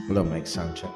Hello, mic sound check.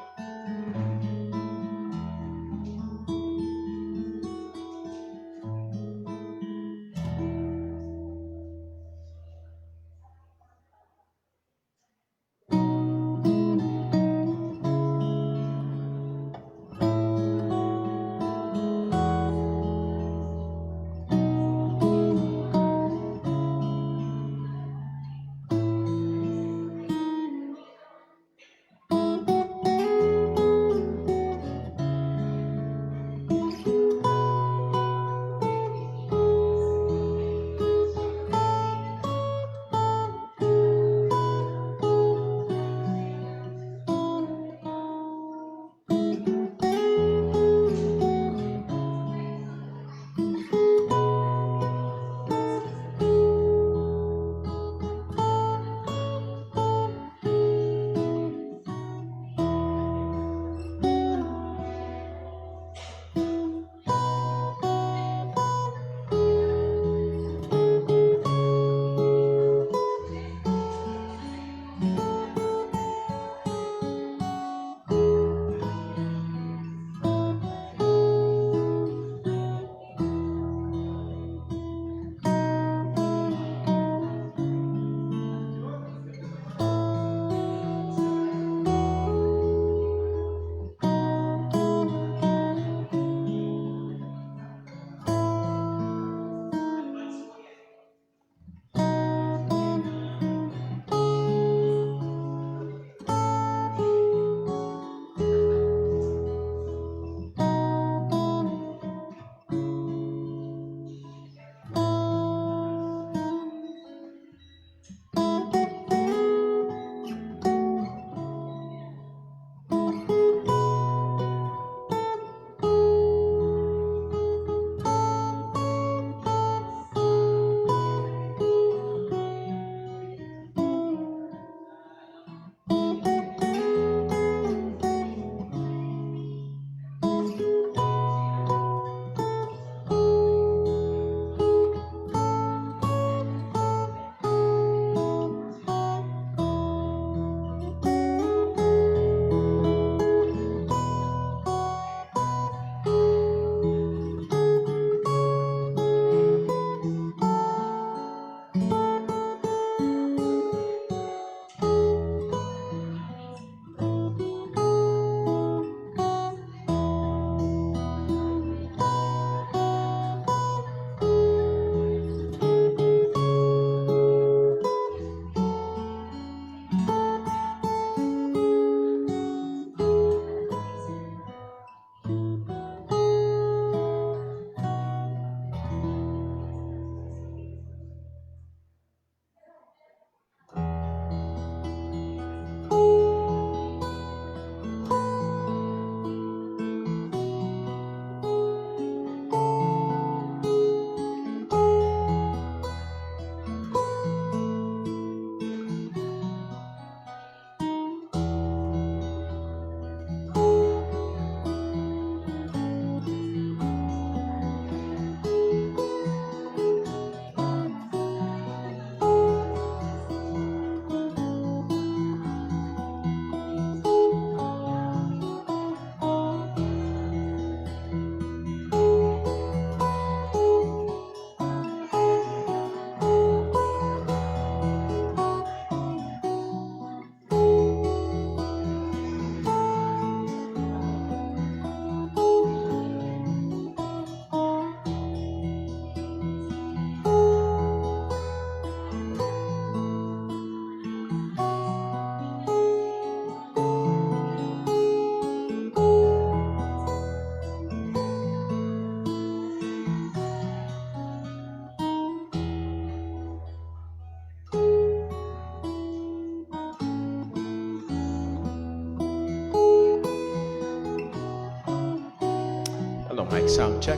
Hello, mic sound check.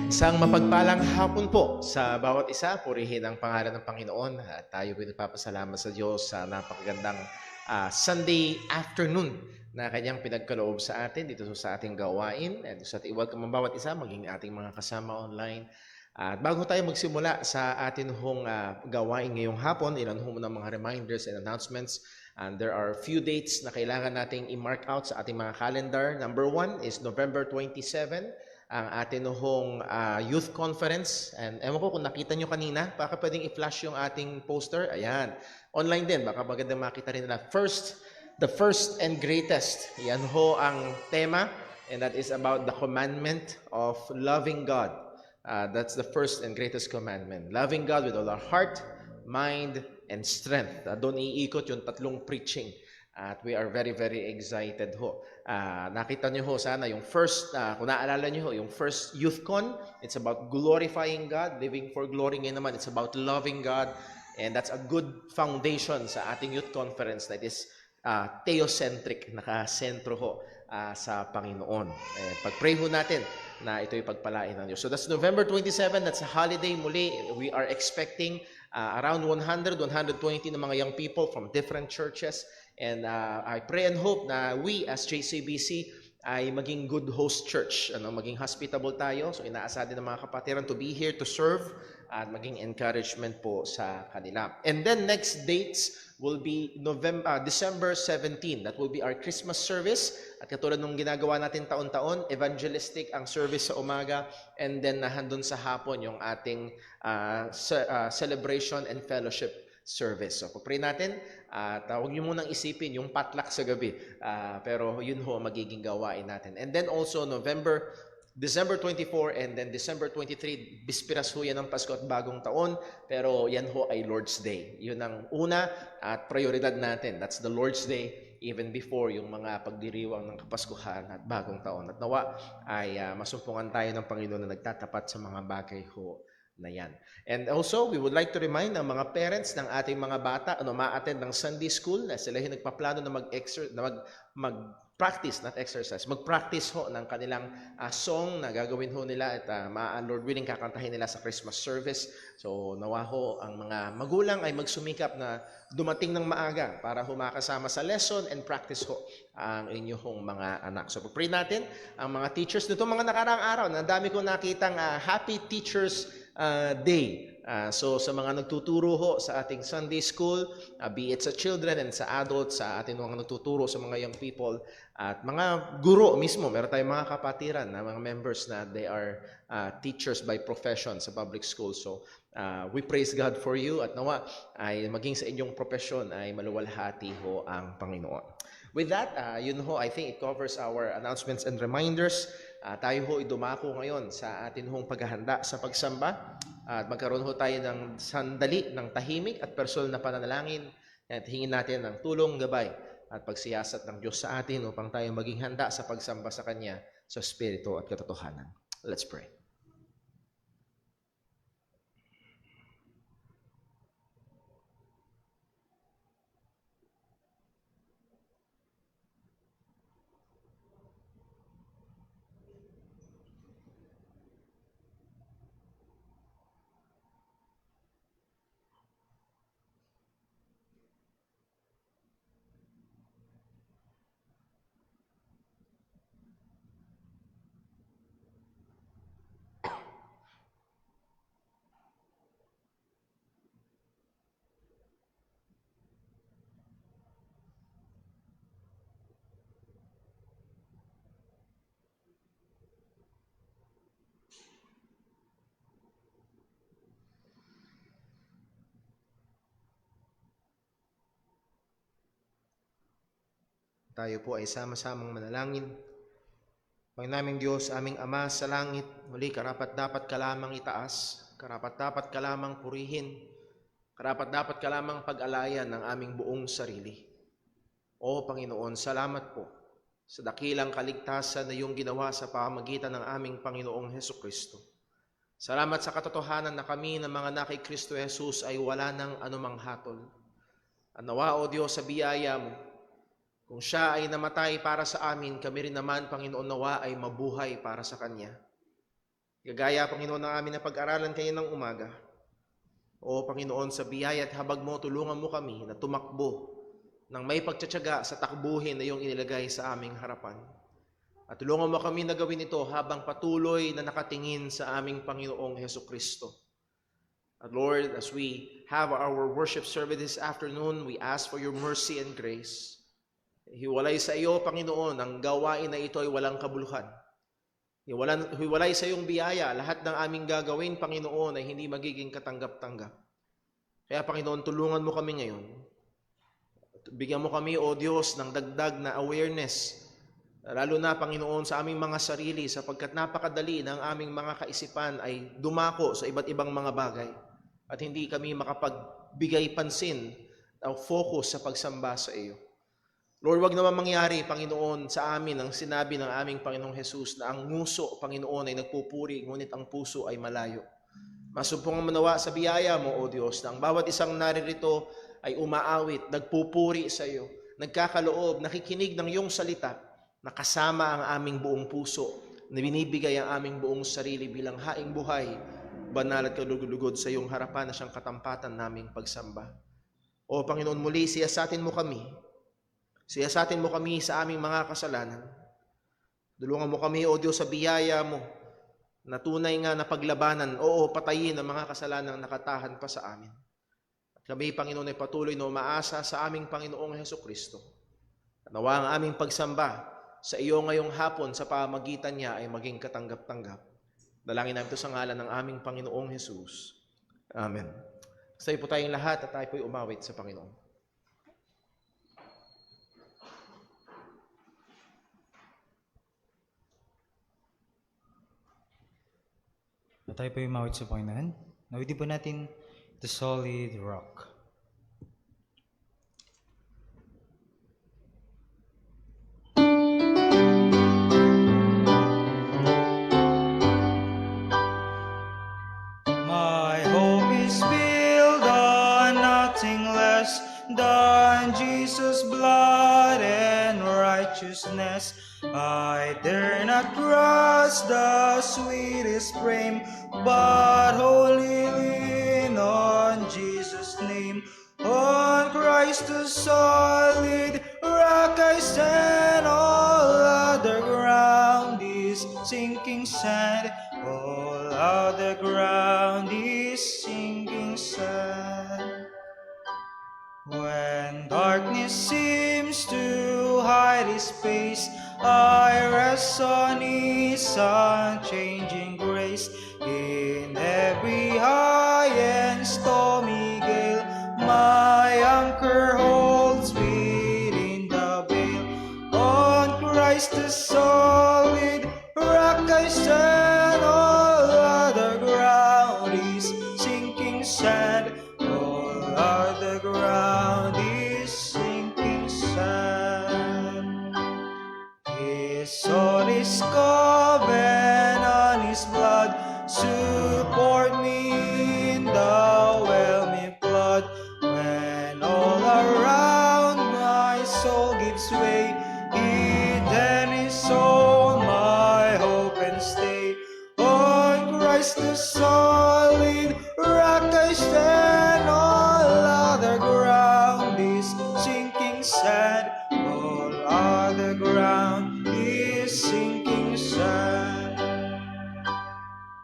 Isang mapagpalang hapon po sa bawat isa. Purihin ang pangalan ng Panginoon. At tayo po nagpapasalamat sa Diyos sa napakagandang Sunday afternoon na kanyang pinagkaloob sa atin dito sa ating gawain. At sa i-welcome ang bawat isa, maging ating mga kasama online. At bago tayo magsimula sa atin hong gawain ngayong hapon, ilan ho muna mga reminders and announcements And there are few dates na kailangan nating i-mark out sa ating mga calendar. Number 1 is November 27, ang ating youth conference. And ewan ko kung nakita nyo kanina, baka pwedeng i-flash yung ating poster. Ayan. Online din, baka magandang makita rin nila. The first and greatest. Yan ho ang tema. And that is about the commandment of loving God. That's the first and greatest commandment. Loving God with all our heart, mind, and strength. Doon iikot yung tatlong preaching. At we are very, very excited ho. Nakita niyo ho sana yung first, kung naalala niyo ho, yung first YouthCon, it's about glorifying God, living for glory. Ngayon naman, it's about loving God. And that's a good foundation sa ating youth conference that is theocentric, nakasentro ho sa Panginoon. Pag-pray ho natin na ito'y pagpalain ng Diyos. So that's November 27, that's a holiday. Muli, we are expecting around 100, 120 na mga young people from different churches. And I pray and hope na we as JCBC ay maging good host church, maging hospitable tayo. So inaasa din ng mga kapatiran to be here to serve at maging encouragement po sa kanila. And then next dates will be December 17. That will be our Christmas service. At katulad nung ginagawa natin taon-taon, evangelistic ang service sa umaga, and then nahandun sa hapon yung ating celebration and fellowship service. So, pag-pray natin, huwag niyo munang isipin yung potluck sa gabi. Pero yun ho, magiging gawain natin. And then also, December 24 and then December 23, bispiras ho yan ng Pasko at Bagong Taon, pero yan ho ay Lord's Day. Yun ang una at prioridad natin. That's the Lord's Day even before yung mga pagdiriwang ng Kapaskuhan at Bagong Taon. At nawa ay masumpungan tayo ng Panginoon na nagtatapat sa mga bagay ho na yan. And also, we would like to remind ang mga parents ng ating mga bata ma-attend ng Sunday School na sila yung nagpaplano na mag-practice, not exercise, mag-practice ho ng kanilang song na gagawin ho nila at Lord willing kakantahin nila sa Christmas service. So nawa ho ang mga magulang ay magsumikap na dumating ng maaga para humakasama sa lesson and practice ho ang inyong mga anak. So pag-pray natin ang mga teachers nito mga nakaraang araw, na dami kong nakitang Happy Teachers Day. So sa mga nagtuturo ho sa ating Sunday School, be it sa children and sa adults, sa ating mga nagtuturo sa mga young people, at mga guro mismo, meron tayong mga kapatiran na mga members na they are teachers by profession sa public school. So we praise God for you at nawa ay maging sa inyong profesyon ay maluwalhati ho ang Panginoon. With that, yun ho, I think it covers our announcements and reminders. Tayo ho idumako ngayon sa atin hong paghahanda sa pagsamba at magkaroon ho tayo ng sandali ng tahimik at personal na pananalangin at hingin natin ng tulong, gabay at pagsiyasat ng Diyos sa atin upang tayo maging handa sa pagsamba sa Kanya sa Espiritu at katotohanan. Let's pray. Tayo po ay sama-samang manalangin. Panginoon naming Diyos, aming Ama sa langit, muli karapat-dapat ka lamang itaas, karapat-dapat ka lamang purihin, karapat-dapat ka lamang pag-alayan ng aming buong sarili. O Panginoon, salamat po sa dakilang kaligtasan na iyong ginawa sa pamamagitan ng aming Panginoong Hesukristo. Salamat sa katotohanan na kami ng mga anak kay Kristo Jesus ay wala ng anumang hatol. Nawa, O Diyos, sa biyaya mo, kung siya ay namatay para sa amin, kami rin naman, Panginoon, nawa ay mabuhay para sa Kanya. Gagaya, Panginoon, ng amin na pag-aralan kayo ng umaga. O Panginoon, sa biyaya at habag mo, tulungan mo kami na tumakbo ng may pagtsatsaga sa takbuhin na iyong inilagay sa aming harapan. At tulungan mo kami na gawin ito habang patuloy na nakatingin sa aming Panginoong Hesukristo. At Lord, as we have our worship service this afternoon, we ask for your mercy and grace. Hiwalay sa iyo, Panginoon, ang gawain na ito ay walang kabuluhan. Hiwalay sa iyong biyaya, lahat ng aming gagawin, Panginoon, ay hindi magiging katanggap-tanggap. Kaya, Panginoon, tulungan mo kami ngayon. Bigyan mo kami, O Diyos, ng dagdag na awareness, lalo na, Panginoon, sa aming mga sarili, sapagkat napakadali ng aming mga kaisipan ay dumako sa iba't ibang mga bagay at hindi kami makapagbigay pansin o focus sa pagsamba sa iyo. Lord, wag naman mangyari, Panginoon, sa amin ang sinabi ng aming Panginoong Jesus na ang nguso, Panginoon, ay nagpupuri, ngunit ang puso ay malayo. Masumpong manawa sa biyaya mo, O Diyos, na ang bawat isang naririto ay umaawit, nagpupuri sa iyo, nagkakaloob, nakikinig ng iyong salita, na kasama ang aming buong puso, na binibigay ang aming buong sarili bilang haing buhay, banal at kalugod sa iyong harapan na siyang katampatan naming pagsamba. O Panginoon, muli siyasatin mo kami. Siyasatin mo kami sa aming mga kasalanan. Tulungan mo kami, O Diyos, sa biyaya mo, na tunay nga na paglabanan, oo, patayin ang mga kasalanang nakatahan pa sa amin. At kami, Panginoon, ay patuloy na umaasa sa aming Panginoong Hesukristo. Nawa ang aming pagsamba sa iyo ngayong hapon sa pamagitan niya ay maging katanggap-tanggap. Dalangin namin ito sa ngalan ng aming Panginoong Jesus. Amen. Sa po tayong lahat at tayo po'y umawit sa Panginoon. At tayo po yung mawit sa Panginoon. Nawitin po natin The Solid Rock. My hope is built on nothing less than Jesus' blood and righteousness. I dare not trust the sweetest frame, but wholly lean on Jesus' name. On Christ the solid rock I stand, all other ground is sinking sand. All other ground is sinking sand. When darkness seems to hide his face, I rest on his unchanging grace. In every high and stormy gale, my anchor holds within the veil. On Christ the solid rock I stand, all other ground is sinking sand. All other ground is sinking sand. His soul is covered on his blood, support me in the whelming flood. When all around my soul gives way, he then is all my hope and stay. On Christ the solid rock I stand, all other ground is sinking sand. All other ground is sinking sand.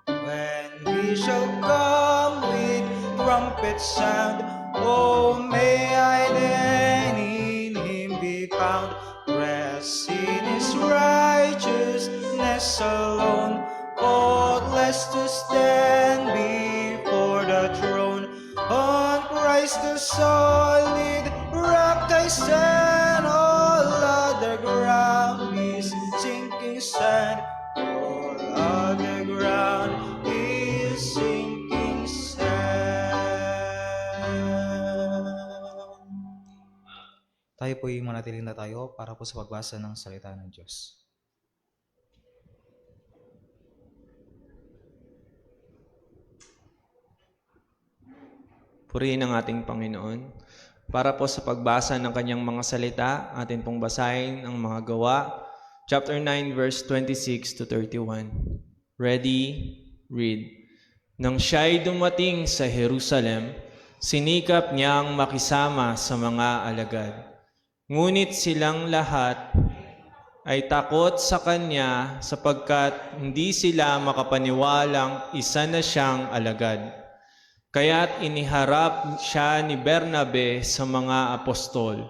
When he shall come with trumpet sound, oh may I then in him be found, rest in his righteousness alone, faultless to stand before the throne. On Christ the solid rock I stand, all other ground is sinking sand. All other ground is sinking sand. Tayo po yung manatiling na tayo para po sa pagbasa ng salita ng Diyos. Purihin ang ating Panginoon. Para po sa pagbasa ng kanyang mga salita, atin pong basahin ang mga gawa, chapter 9, verse 26 to 31. Ready? Read. Nang siya'y dumating sa Jerusalem, sinikap niyang makisama sa mga alagad. Ngunit silang lahat ay takot sa kanya sapagkat hindi sila makapaniwalang isa na siyang alagad. Kaya't iniharap siya ni Bernabe sa mga apostol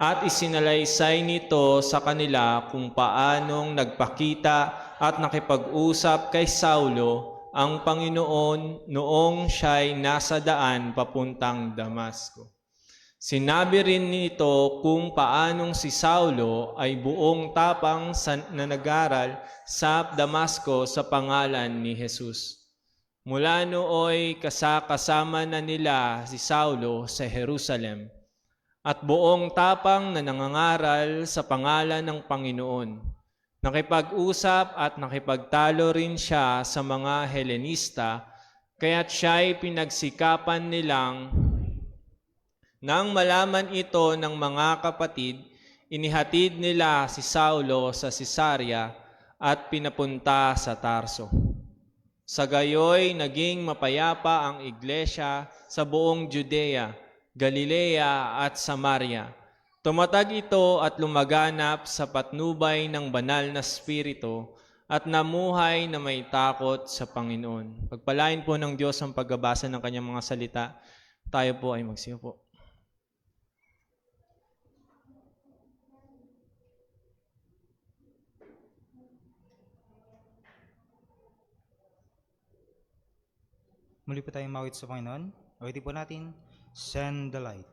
at isinalaysay nito sa kanila kung paanong nagpakita at nakipag-usap kay Saulo ang Panginoon noong siya'y nasa daan papuntang Damasco. Sinabi rin nito kung paanong si Saulo ay buong tapang na nag-aral sa Damasco sa pangalan ni Jesus. Mula nooy kasama na nila si Saulo sa Jerusalem at buong tapang na nangangaral sa pangalan ng Panginoon. Nakipag-usap at nakipagtalo rin siya sa mga Helenista, kaya't siya'y pinagsikapan nilang. Nang malaman ito ng mga kapatid, inihatid nila si Saulo sa Cesarea at pinapunta sa Tarso. Sa gayoy, naging mapayapa ang iglesia sa buong Judea, Galilea at Samaria. Tumatag ito at lumaganap sa patnubay ng banal na spirito at namuhay na may takot sa Panginoon. Pagpalain po ng Diyos ang pagbabasa ng kanyang mga salita. Tayo po ay magsiupo. Muli po tayong mawit sa Panginoon. Awitin po natin, Send the Light.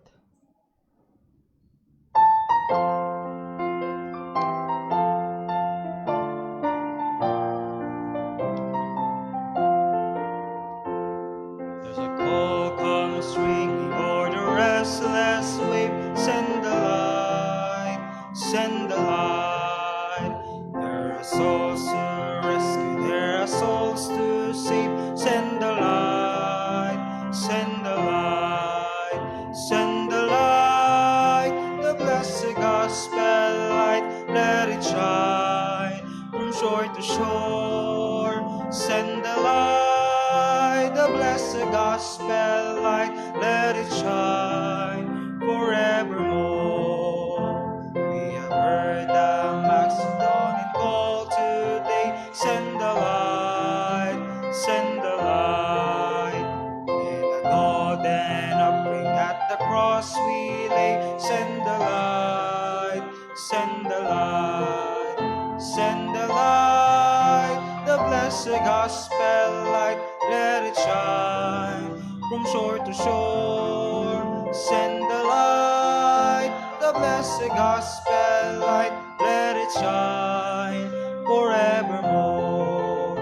There's a call comes ringing o'er the restless wave. Send the light, send the light. There are souls to rescue, there are souls to save. Send the light, send the light, send the light. The blessed gospel light, let it shine from shore to shore. Send the light, the blessed gospel light, let it shine forevermore. We have heard the Macedonian call today. Send the light, send the light. In a golden offering at the cross we lay. Send the light, send the light, send the light. The blessed gospel light, let it shine from shore to shore. Send the light, the blessed gospel light, let it shine forevermore.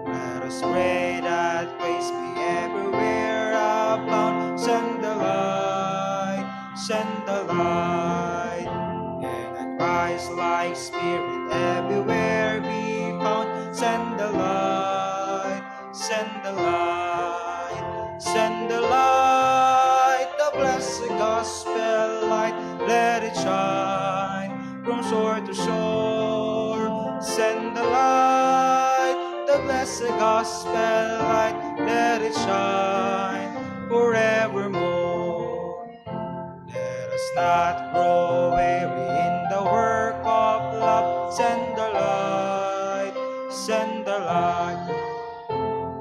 Let us pray that grace be everywhere abound. Send the light, send the light. And that Christ-like spirit everywhere be found. Send the light, send the light, send the light. The blessed gospel light, let it shine from shore to shore. Send the light, the blessed gospel light, let it shine forevermore. Let us not grow weary in the work of love. Send the light, send the light.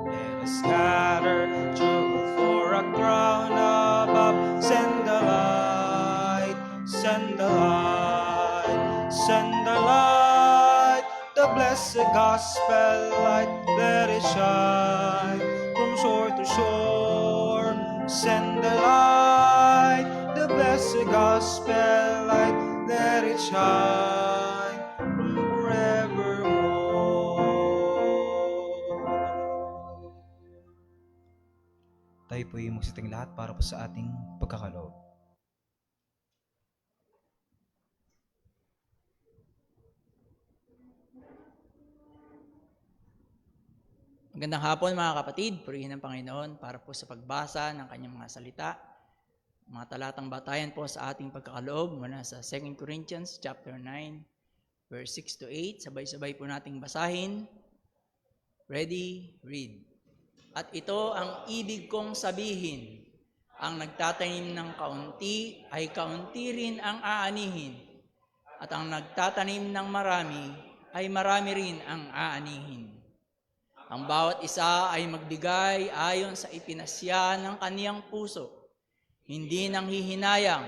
Let us gather jewel for a crown above. Send the light, send the light, send the light. The blessed gospel light, let it shine from shore to shore. Send the light, the blessed gospel light, let it shine from forevermore. Tayo po yung magsiting lahat para po sa ating pagkakaloob. Magandang hapon mga kapatid, purihin ng Panginoon para po sa pagbasa ng kanyang mga salita. Mga talatang batayan po sa ating pagkakaloob mula sa 2 Corinthians chapter 9, verse 6 to 8. Sabay-sabay po nating basahin. Ready, read. At ito ang ibig kong sabihin, ang nagtatanim ng kaunti ay kaunti rin ang aanihin, at ang nagtatanim ng marami ay marami rin ang aanihin. Ang bawat isa ay magbigay ayon sa ipinasya ng kaniyang puso, hindi nang hihinayang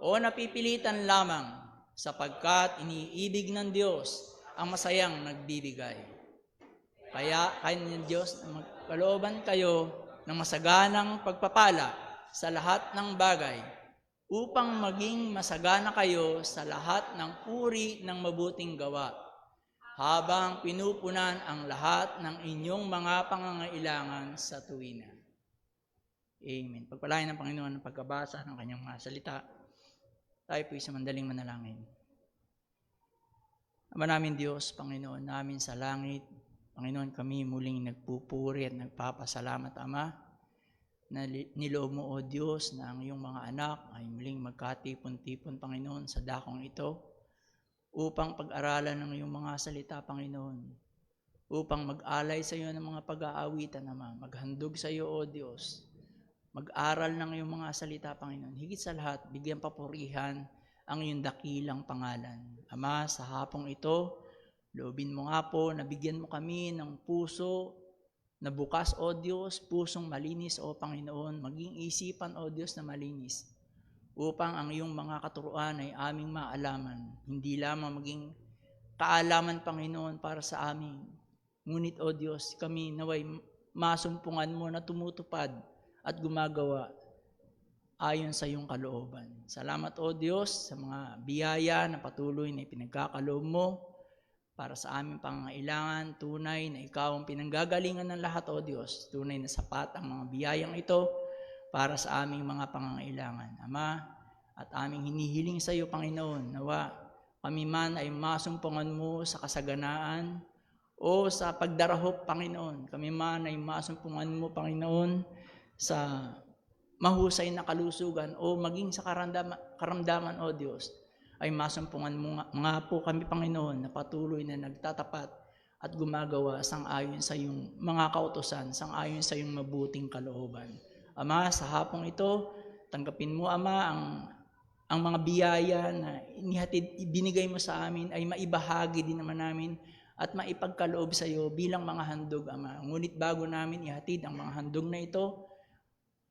o napipilitan lamang, sapagkat iniibig ng Diyos ang masayang nagbibigay. Kaya ng Diyos na magkalooban kayo ng masaganang pagpapala sa lahat ng bagay, upang maging masagana kayo sa lahat ng uri ng mabuting gawa, habang pinupunan ang lahat ng inyong mga pangangailangan sa tuwinan. Amen. Pagpalain ng Panginoon ang pagkabasa ng kanyang mga salita. Tayo po'y sa mandaling manalangin. Ama namin Diyos, Panginoon namin sa langit, Panginoon, kami muling nagpupuri at nagpapasalamat, Ama, na niloob mo, O Diyos, na ang iyong mga anak ay muling magkatipon-tipon, Panginoon, sa dakong ito, upang pag-aralan ng iyong mga salita, Panginoon, upang mag-alay sa iyo ng mga pag-aawitan, Ama, maghandog sa iyo, O Diyos, mag-aral ng iyong mga salita, Panginoon. Higit sa lahat, bigyan papurihan ang iyong dakilang pangalan. Ama, sa hapong ito, loobin mo nga po, nabigyan mo kami ng puso na bukas, O Diyos, pusong malinis, O Panginoon, maging isipan, O Diyos, na malinis, upang ang iyong mga katuruan ay aming maalaman, hindi lamang maging kaalaman, Panginoon, para sa amin. Ngunit, O Diyos, kami naway masumpungan mo na tumutupad at gumagawa ayon sa iyong kalooban. Salamat, O Diyos, sa mga biyaya na patuloy na ipinagkakaloob mo para sa aming pangangailangan. Tunay na ikaw ang pinanggagalingan ng lahat, O Diyos. Tunay na sapat ang mga biyayang ito para sa aming mga pangangailangan. Ama, at aming hinihiling sa iyo, Panginoon, nawa kami man ay masumpungan mo sa kasaganaan o sa pagdarahop, Panginoon. Kami man ay masumpungan mo, Panginoon, sa mahusay na kalusugan o maging sa karamdaman, O Diyos, ay masumpungan mo nga po kami, Panginoon, na patuloy na nagtatapat at gumagawa sang-ayon sa iyong mga kautusan, sang-ayon sa iyong mabuting kalooban. Ama, sa hapong ito, tanggapin mo, Ama, ang mga biyaya na binigay mo sa amin ay maibahagi din naman namin at maipagkaloob sa iyo bilang mga handog, Ama. Ngunit bago namin ihatid ang mga handog na ito,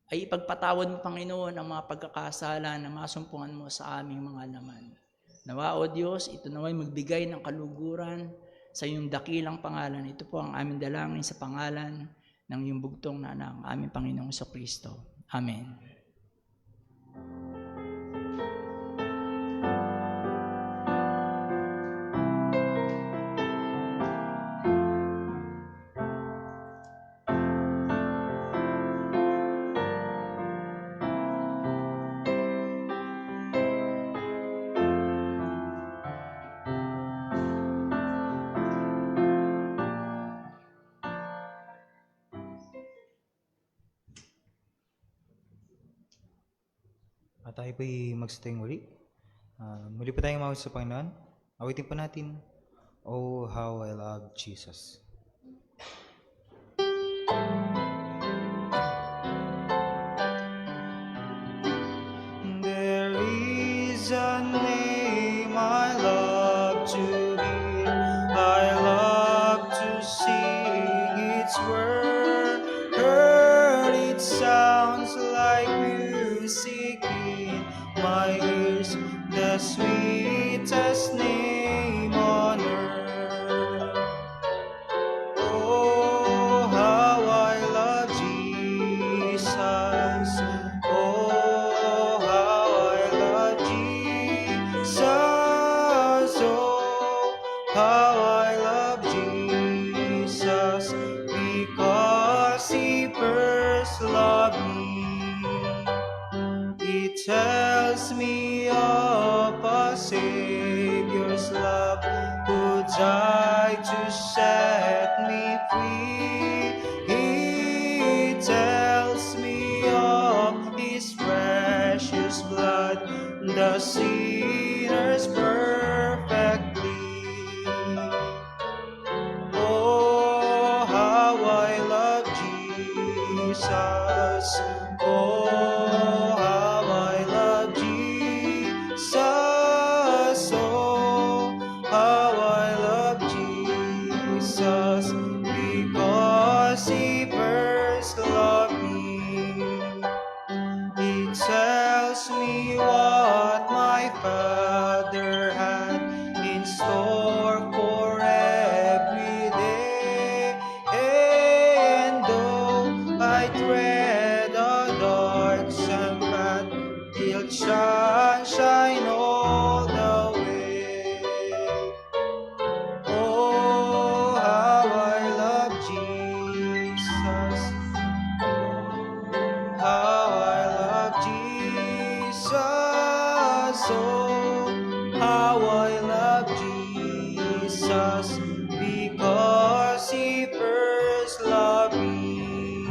ay ipagpatawad mo, Panginoon, ang mga pagkakasala na masumpungan mo sa aming mga laman. Nawa, O Diyos, ito naway magbigay ng kaluguran sa iyong dakilang pangalan. Ito po ang aming dalangin sa pangalan ng iyong bugtong na anak, aming Panginoong Kristo. Amen. At tayo po'y magsitayong muli. Muli pa tayong mawag sa Panginoon. Awitin po natin, Oh, how I love Jesus. There is a name I love to hear. I love to sing its word. It sounds like music in my ears, the sweetest name on earth. Oh, how I love Jesus. Oh, how I love Jesus. Oh, how I love Jesus, because He first loved me. It tells me of a Savior's love, who died to set me free. It tells me of His precious blood, the sinner's perfectly. Oh, how I love Jesus. Oh, how I love Jesus. Oh, how I love Jesus, because Jesus, because He first loved me.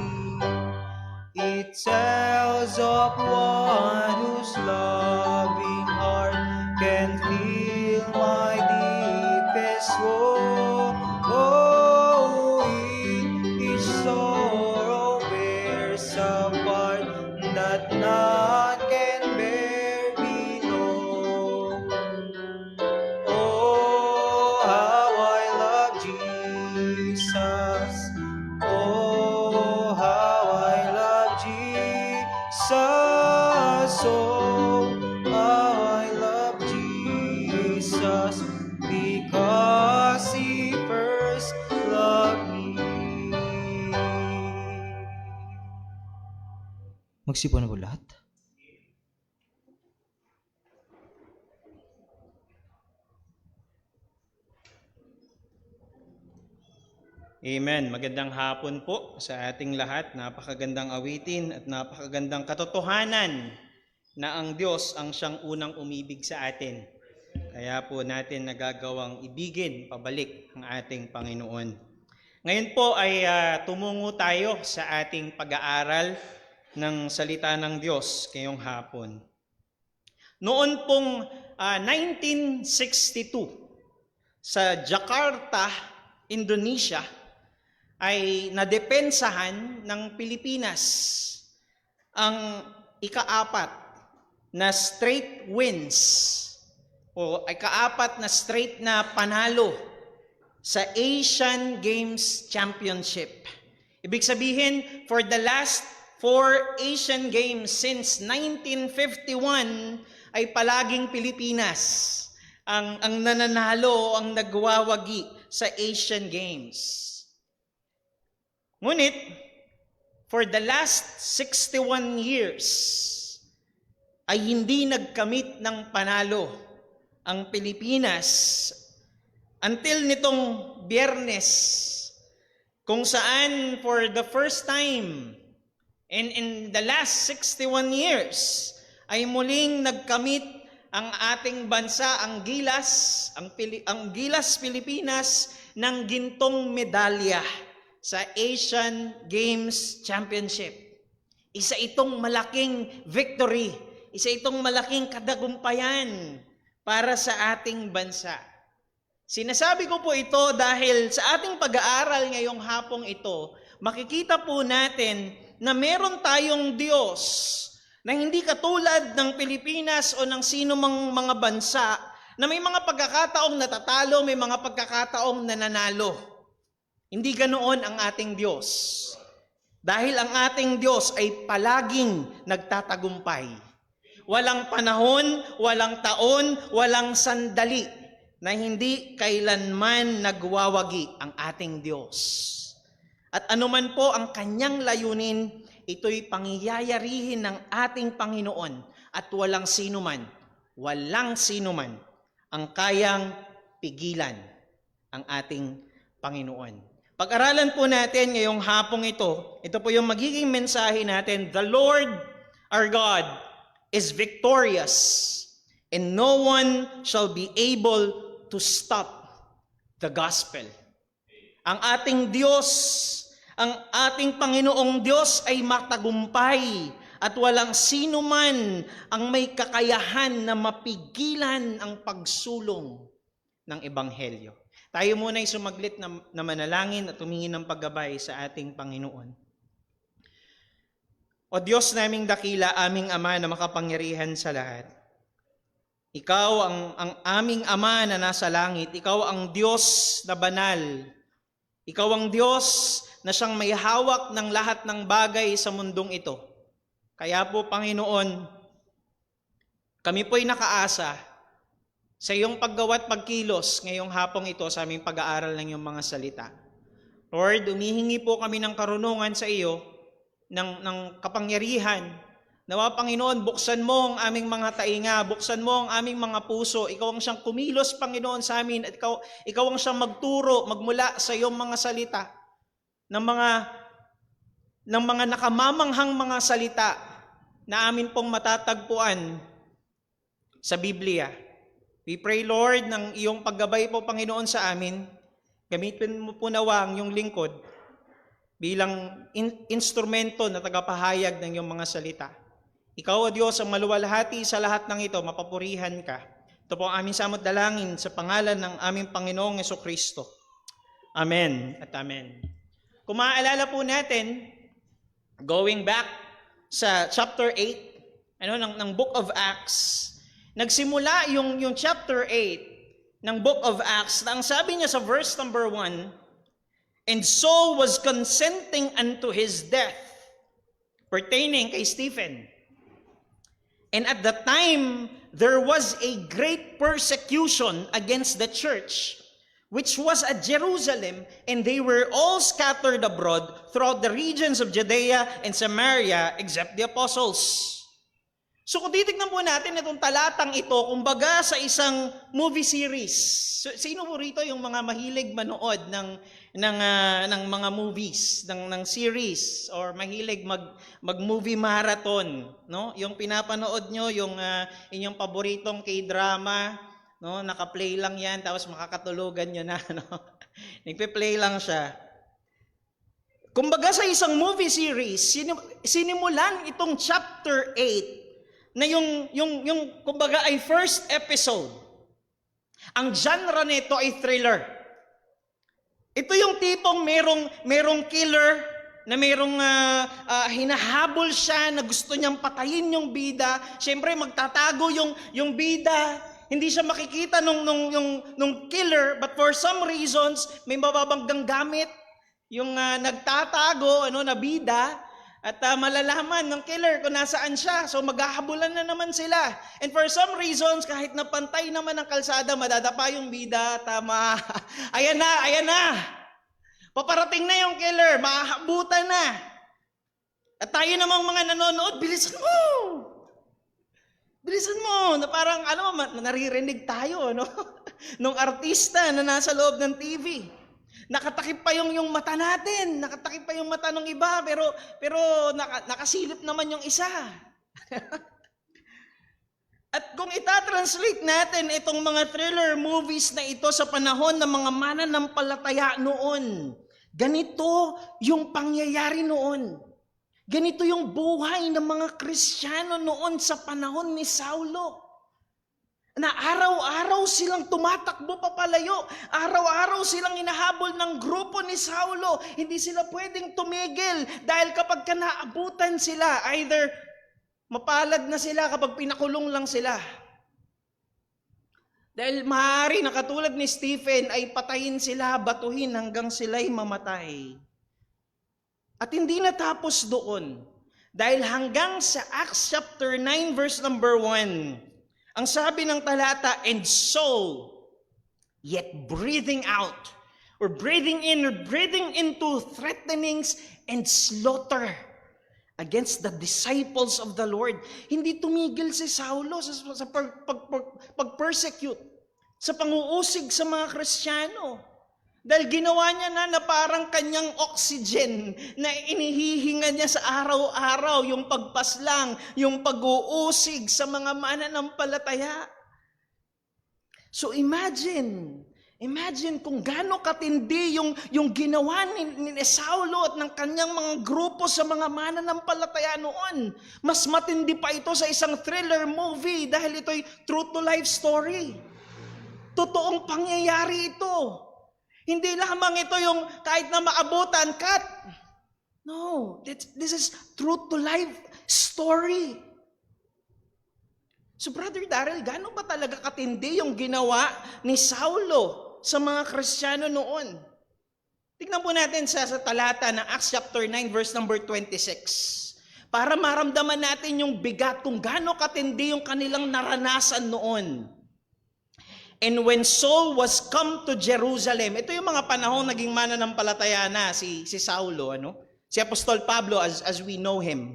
It tells of one whose loving heart can feel my deepest woe. Oh, each sorrow bears a part that none can bear below. Oh, how I love Jesus. Oh, how I love Jesus. Oh, how I love Jesus, because He first loved me. Magsipo na po lahat? Amen. Magandang hapon po sa ating lahat. Napakagandang awitin at napakagandang katotohanan na ang Diyos ang siyang unang umibig sa atin. Kaya po natin nagagawang ibigin pabalik ang ating Panginoon. Ngayon po ay tumungo tayo sa ating pag-aaral ng salita ng Diyos ngayong hapon. Noon pong 1962 sa Jakarta, Indonesia, ay nadepensahan ng Pilipinas ang ika-4 na straight wins o ika-4 na straight na panalo sa Asian Games Championship. Ibig sabihin, for the last 4 Asian Games since 1951 ay palaging Pilipinas ang nananalo, ang nagwawagi sa Asian Games. Ngunit, for the last 61 years, ay hindi nagkamit ng panalo ang Pilipinas until nitong Biyernes, kung saan for the first time in the last 61 years, ay muling nagkamit ang ating bansa, ang Gilas Pilipinas, ng gintong medalya sa Asian Games Championship. Isa itong malaking victory, isa itong malaking kadagumpayan para sa ating bansa. Sinasabi ko po ito dahil sa ating pag-aaral ngayong hapong ito, makikita po natin na meron tayong Diyos na hindi katulad ng Pilipinas o ng sino mang mga bansa na may mga pagkakataong natatalo, may mga pagkakataong nananalo. Hindi ganoon ang ating Diyos. Dahil ang ating Diyos ay palaging nagtatagumpay. Walang panahon, walang taon, walang sandali na hindi kailanman nagwawagi ang ating Diyos. At anuman po ang kanyang layunin, ito'y pangyayarihin ng ating Panginoon at walang sinuman ang kayang pigilan ang ating Panginoon. Pag-aralan po natin ngayong hapong ito po yung magiging mensahe natin, the Lord our God is victorious and no one shall be able to stop the gospel. Ang ating Diyos, ang ating Panginoong Diyos ay matagumpay at walang sino man ang may kakayahan na mapigilan ang pagsulong ng Ebanghelyo. Tayo muna ay sumaglit na manalangin at tumingin ng paggabay sa ating Panginoon. O Diyos naming dakila, aming Ama na makapangyarihan sa lahat. Ikaw ang aming Ama na nasa langit. Ikaw ang Diyos na banal. Ikaw ang Diyos na siyang may hawak ng lahat ng bagay sa mundong ito. Kaya po, Panginoon, kami po'y nakaasa sa iyong paggawa't pagkilos ngayong hapong ito sa aming pag-aaral ng iyong mga salita. Lord, humihingi po kami ng karunungan sa iyo, ng kapangyarihan. Nawa, Panginoon, buksan mo ang aming mga tainga, buksan mo ang aming mga puso. Ikaw ang siyang kumilos, Panginoon, sa amin. At ikaw ang siyang magturo, magmula sa iyong mga salita, ng mga nakamamanghang mga salita na amin pong matatagpuan sa Biblia. We pray, Lord, ng iyong paggabay po, Panginoon, sa amin. Gamitin mo po nawang yung lingkod bilang instrumento na tagapahayag ng iyong mga salita. Ikaw, O Diyos, ang maluwalhati sa lahat ng ito, mapapurihan ka. Ito po ang aming samot dalangin sa pangalan ng aming Panginoong Jesucristo. Amen at amen. Kung maaalala po natin, going back sa chapter 8 ng Book of Acts, nagsimula yung chapter 8 ng Book of Acts na ang sabi niya sa verse number 1, and Saul was consenting unto his death, pertaining kay Stephen. And at the time, there was a great persecution against the church, which was at Jerusalem, and they were all scattered abroad throughout the regions of Judea and Samaria, except the apostles. So kung titignan po natin itong talatang ito, kumbaga sa isang movie series. So, sino po rito yung mga mahilig manood ng mga movies, ng series, or mahilig mag-movie marathon, no? Yung pinapanood nyo, yung inyong paboritong K-drama, no? Naka-play lang yan, tapos makakatulugan nyo na, no? Nagpe-play lang siya. Kumbaga sa isang movie series, sinimulan itong chapter 8 na yung kumbaga ay first episode. Ang genre nito ay thriller. Ito yung tipong merong killer na merong hinahabol siya na gusto niyang patayin yung bida. Siyempre magtatago yung bida. Hindi siya makikita nung killer, but for some reasons may mababanggang gamit yung nagtatago na bida. At malalaman ng killer kung nasaan siya. So maghahabulan na naman sila. And for some reasons, kahit napantay naman ang kalsada, madadapa yung bida. Tama. Ayan na. Paparating na yung killer. Mahahabutan na. At tayo namang mga nanonood, bilisan mo. Na parang, naririnig tayo, no? Nung artista na nasa loob ng TV. Nakatakip pa yung mata natin, nakatakip pa yung mata ng iba, pero nakasilip naman yung isa. At kung itatranslate natin itong mga thriller movies na ito sa panahon ng mga mananampalataya noon, ganito yung pangyayari noon. Ganito yung buhay ng mga Kristiyano noon sa panahon ni Saulo. Na araw-araw silang tumatakbo papalayo. Araw-araw silang inahabol ng grupo ni Saulo. Hindi sila pwedeng tumigil dahil kapag naabutan sila, either mapalad na sila kapag pinakulong lang sila. Dahil maaari na katulad ni Stephen ay patayin sila, batuhin hanggang sila'y mamatay. At hindi natapos doon. Dahil hanggang sa Acts chapter 9 verse number 1, ang sabi ng talata, and so, yet breathing out, or breathing in, or breathing into threatenings and slaughter against the disciples of the Lord. Hindi tumigil si Saulo sa pag-persecute, sa panguusig sa mga Kristiyano. Dahil ginawa niya na parang kanyang oxygen na inihihinga niya sa araw-araw, yung pagpaslang, yung pag-uusig sa mga mananampalataya. So imagine kung gaano katindi yung ginawa ni Saulo at ng kanyang mga grupo sa mga mananampalataya noon. Mas matindi pa ito sa isang thriller movie dahil ito'y true to life story. Totoong pangyayari ito. Hindi lamang ito yung kahit na maabutan, cut. No, this is true to life story. So Brother Darrell, gaano ba talaga katindi yung ginawa ni Saulo sa mga Kristiyano noon? Tignan po natin sa talata ng Acts chapter 9 verse number 26. Para maramdaman natin yung bigat kung gaano katindi yung kanilang naranasan noon. And when Saul was come to Jerusalem, ito yung mga panahon naging mananampalataya na si Saulo, si Apostol Pablo as we know him.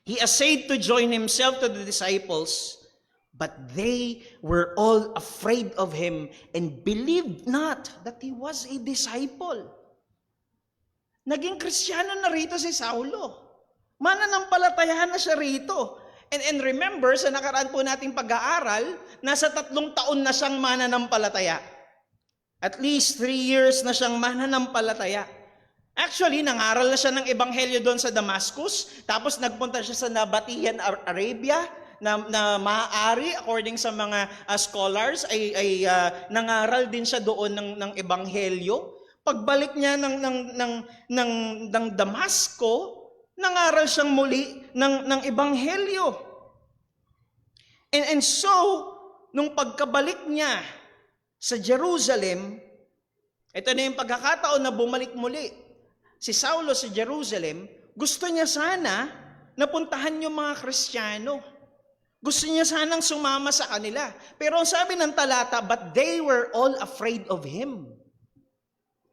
He essayed to join himself to the disciples, but they were all afraid of him and believed not that he was a disciple. Naging Kristiyano na rito si Saulo. Mananampalataya na siya rito. And remember, sa nakaraan po nating pag-aaral, nasa 3 taon na siyang mananampalataya. At least 3 years na siyang mananampalataya. Actually, nangaral na siya ng ebanghelyo doon sa Damascus, tapos nagpunta siya sa Nabatean, Arabia, na maaari, according sa mga scholars, ay nangaral din siya doon ng ebanghelyo. Pagbalik niya ng Damasco, nangaral siyang muli ng ebanghelyo. And so, nung pagkabalik niya sa Jerusalem, ito na yung pagkakataon na bumalik muli si Saulo sa Jerusalem. Gusto niya sana napuntahan yung mga Kristiyano. Gusto niya sanang sumama sa kanila. Pero ang sabi ng talata, but they were all afraid of him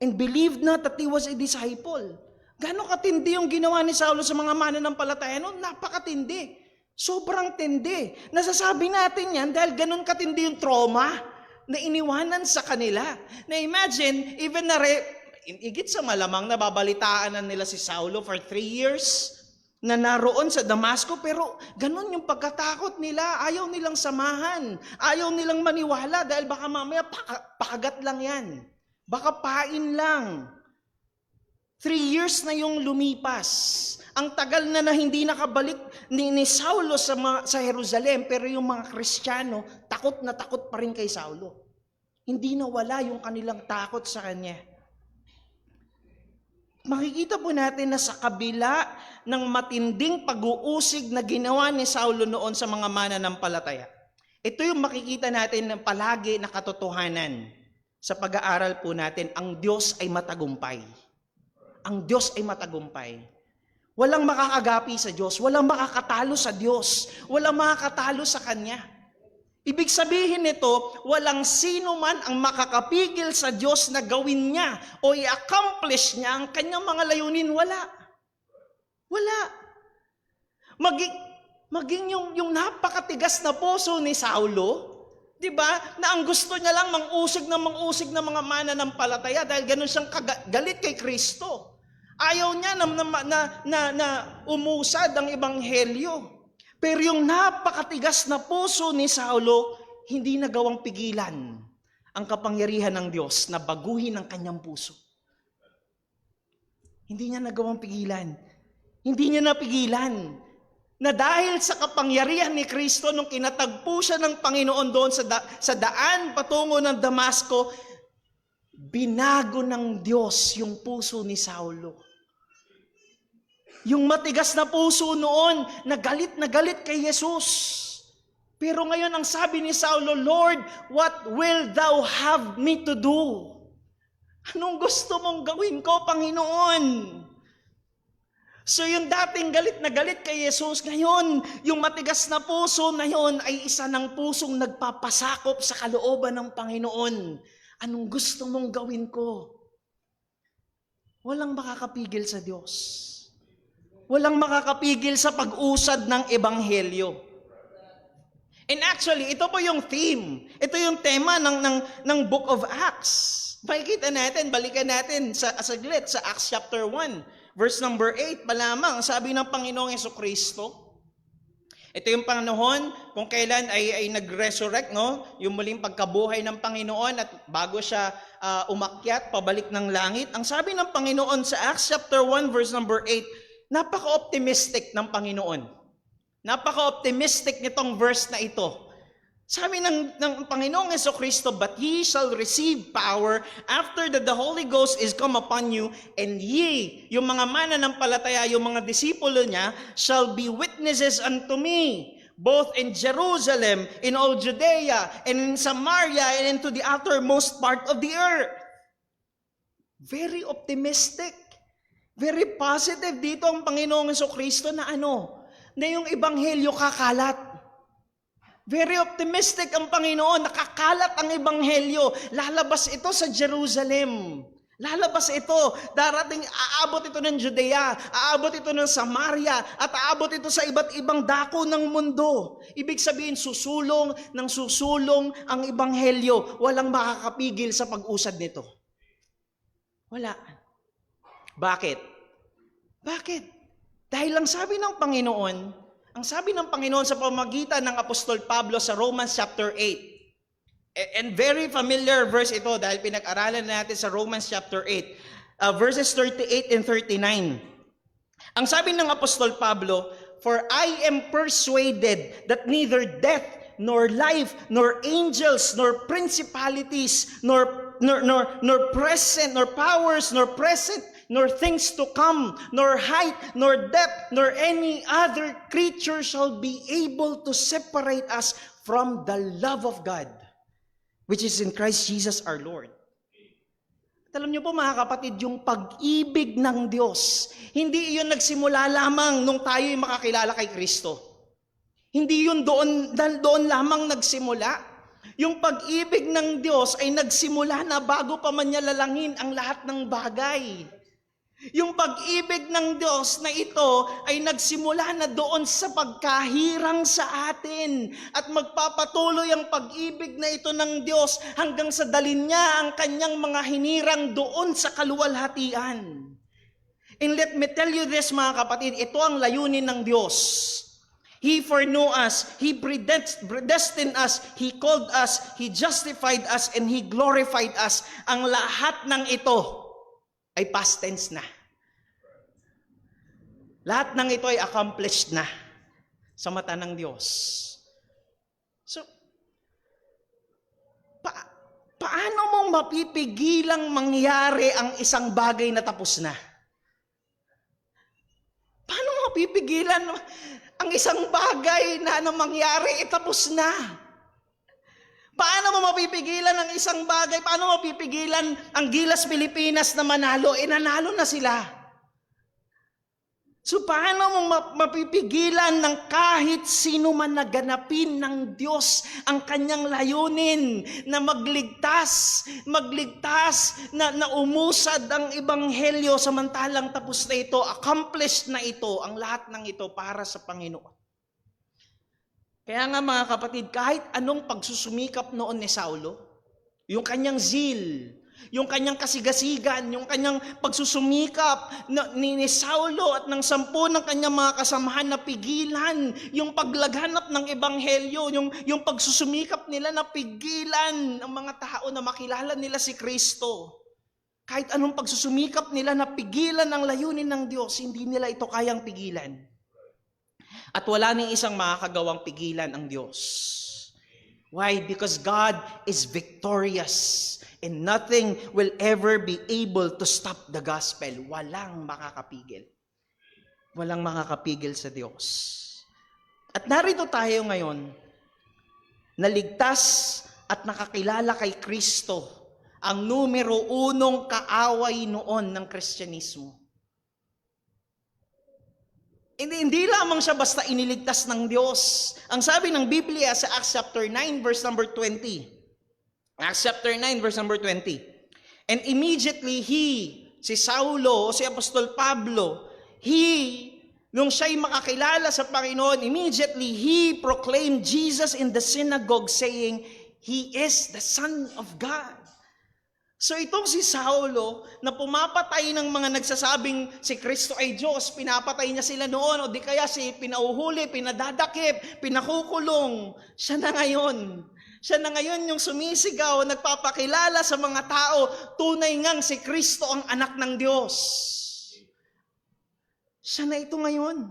and believed not that he was a disciple. Gano'ng katindi yung ginawa ni Saulo sa mga mananampalataya noon? Napakatindi. Sobrang tindi. Nasasabi natin yan dahil gano'n katindi yung trauma na iniwanan sa kanila. Na imagine, even igit sa malamang nababalitaan na nila si Saulo for 3 years na naroon sa Damasco, pero ganun yung pagkatakot nila. Ayaw nilang samahan. Ayaw nilang maniwala dahil baka mamaya pakagat lang yan. Baka pain lang. 3 years na yung lumipas. Ang tagal na hindi nakabalik ni Saulo sa Jerusalem, pero yung mga Kristiyano, takot na takot pa rin kay Saulo. Hindi nawala yung kanilang takot sa kanya. Makikita po natin na sa kabila ng matinding pag-uusig na ginawa ni Saulo noon sa mga mananampalataya, ito yung makikita natin ng palagi na katotohanan sa pag-aaral po natin, ang Diyos ay matagumpay. Ang Diyos ay matagumpay. Walang makakagapi sa Diyos, walang makakatalo sa Diyos, walang makakatalo sa Kanya. Ibig sabihin nito, walang sino man ang makakapigil sa Diyos na gawin niya o i-accomplish niya ang kanyang mga layunin. Wala. Wala. Maging yung napakatigas na puso ni Saulo, di ba? Na ang gusto niya lang mangusig ng mga mananampalataya dahil ganun siyang galit kay Kristo. Ayaw niya na umusad ang ebanghelyo. Pero yung napakatigas na puso ni Saulo, hindi nagawang pigilan ang kapangyarihan ng Diyos na baguhin ang kanyang puso. Hindi niya nagawang pigilan. Hindi niya napigilan na dahil sa kapangyarihan ni Kristo nung kinatagpo siya ng Panginoon doon sa daan patungo ng Damasco, binago ng Diyos yung puso ni Saulo. Yung matigas na puso noon, na galit kay Jesus. Pero ngayon ang sabi ni Saulo, Lord, what will thou have me to do? Anong gusto mong gawin ko, Panginoon? So yung dating galit kay Jesus, ngayon, yung matigas na puso na yun ay isa ng pusong nagpapasakop sa kalooban ng Panginoon. Anong gusto mong gawin ko? Walang makakapigil sa Diyos. Walang makakapigil sa pag-usad ng ebanghelyo. And actually, ito po yung theme. Ito yung tema ng Book of Acts. Makikita natin, balikan natin saglit sa Acts chapter 1, verse number 8. Malamang, sabi ng Panginoong Jesucristo, ito yung panahon kung kailan ay nag-resurrect, no? Yung muling pagkabuhay ng Panginoon at bago siya umakyat, pabalik ng langit. Ang sabi ng Panginoon sa Acts chapter 1, verse number 8, napaka-optimistic ng Panginoon. Napaka-optimistic nitong verse na ito. Sabi ng Panginoong Jesucristo, but ye shall receive power after that the Holy Ghost is come upon you, and ye, yung mga mananampalataya, yung mga disipulo niya, shall be witnesses unto me, both in Jerusalem, in all Judea, and in Samaria, and into the uttermost part of the earth. Very optimistic. Very positive dito ang Panginoong Jesucristo na na yung ebanghelyo kakalat. Very optimistic ang Panginoon, nakakalat ang ebanghelyo. Lalabas ito sa Jerusalem. Lalabas ito. Darating, aabot ito ng Judea, aabot ito ng Samaria, at aabot ito sa iba't ibang dako ng mundo. Ibig sabihin, susulong ang ebanghelyo. Walang makakapigil sa pag-usad nito. Wala. Bakit? Dahil lang sabi ng Panginoon, Ang sabi ng Panginoon sa pamamagitan ng Apostol Pablo sa Romans chapter 8, and very familiar verse ito dahil pinag-aralan natin sa Romans chapter 8, verses 38 and 39. Ang sabi ng Apostol Pablo, "For I am persuaded that neither death, nor life, nor angels, nor principalities, nor present, nor powers, nor present, nor things to come, nor height, nor depth, nor any other creature shall be able to separate us from the love of God, which is in Christ Jesus our Lord." At alam niyo po mga kapatid, yung pag-ibig ng Diyos, hindi yun nagsimula lamang nung tayo'y makakilala kay Kristo. Hindi yun doon lamang nagsimula. Yung pag-ibig ng Diyos ay nagsimula na bago pa man niya lalangin ang lahat ng bagay. Yung pag-ibig ng Diyos na ito ay nagsimula na doon sa pagkahirang sa atin at magpapatuloy ang pag-ibig na ito ng Diyos hanggang sa dalhin niya ang kanyang mga hinirang doon sa kaluwalhatian. And let me tell you this mga kapatid, ito ang layunin ng Diyos. He foreknew us, He predestined us, He called us, He justified us, and He glorified us. Ang lahat ng ito ay past tense na. Lahat ng ito ay accomplished na sa mata ng Diyos. So, paano mong mapipigilang mangyari ang isang bagay na tapos na? Paano mo mapipigilan ang isang bagay na mangyari tapos na? Paano mo mapipigilan ang isang bagay? Paano mo mapipigilan ang Gilas Pilipinas na manalo? Nanalo na sila. So paano mo mapipigilan ng kahit sino man na ganapin ng Diyos ang kanyang layunin na magligtas na umusad ang ebanghelyo samantalang tapos na ito, accomplished na ito, ang lahat ng ito para sa Panginoon. Kaya nga mga kapatid, kahit anong pagsusumikap noon ni Saulo, yung kanyang zeal, yung kanyang kasigasigan, yung kanyang pagsusumikap ni Saulo at ng 10 ng kanyang mga kasamahan na pigilan, yung paglaganap ng ebanghelyo, yung pagsusumikap nila na pigilan ang mga tao na makilala nila si Kristo. Kahit anong pagsusumikap nila na pigilan ang layunin ng Diyos, hindi nila ito kayang pigilan. At wala ning isang makakagawang pigilan ang Diyos. Why? Because God is victorious and nothing will ever be able to stop the gospel. Walang makakapigil. Walang makakapigil sa Diyos. At narito tayo ngayon, naligtas at nakakilala kay Kristo, ang numero 1 kaaway noon ng Kristyanismo. Hindi lamang siya basta iniligtas ng Diyos. Ang sabi ng Biblia sa Acts chapter 9 verse number 20. Acts chapter 9 verse number 20. And immediately si Saulo, si Apostol Pablo, nung siya'y makakilala sa Panginoon, immediately he proclaimed Jesus in the synagogue saying, He is the Son of God. So itong si Saulo na pumapatay ng mga nagsasabing si Kristo ay Diyos, pinapatay niya sila noon o di kaya pinauhuli, pinadadakip, pinakukulong. Siya na ngayon yung sumisigaw, nagpapakilala sa mga tao, tunay ngang si Kristo ang anak ng Diyos. Siya na ito ngayon.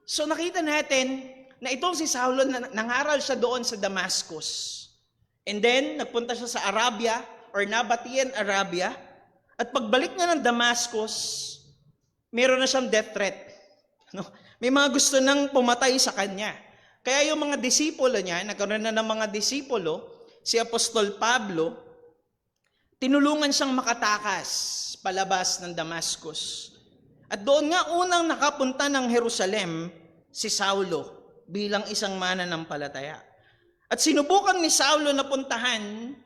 So nakita natin na itong si Saulo, nangaral siya doon sa Damascus. And then, nagpunta siya sa Arabia or Nabatean Arabia. At pagbalik niya ng Damascus, meron na siyang death threat. No? May mga gusto nang pumatay sa kanya. Kaya yung mga disipulo niya, nagkaroon na ng mga disipulo, si Apostol Pablo, tinulungan siyang makatakas palabas ng Damascus. At doon nga unang nakapunta ng Jerusalem, si Saulo, bilang isang mananampalataya. At sinubukan ni Saulo na puntahan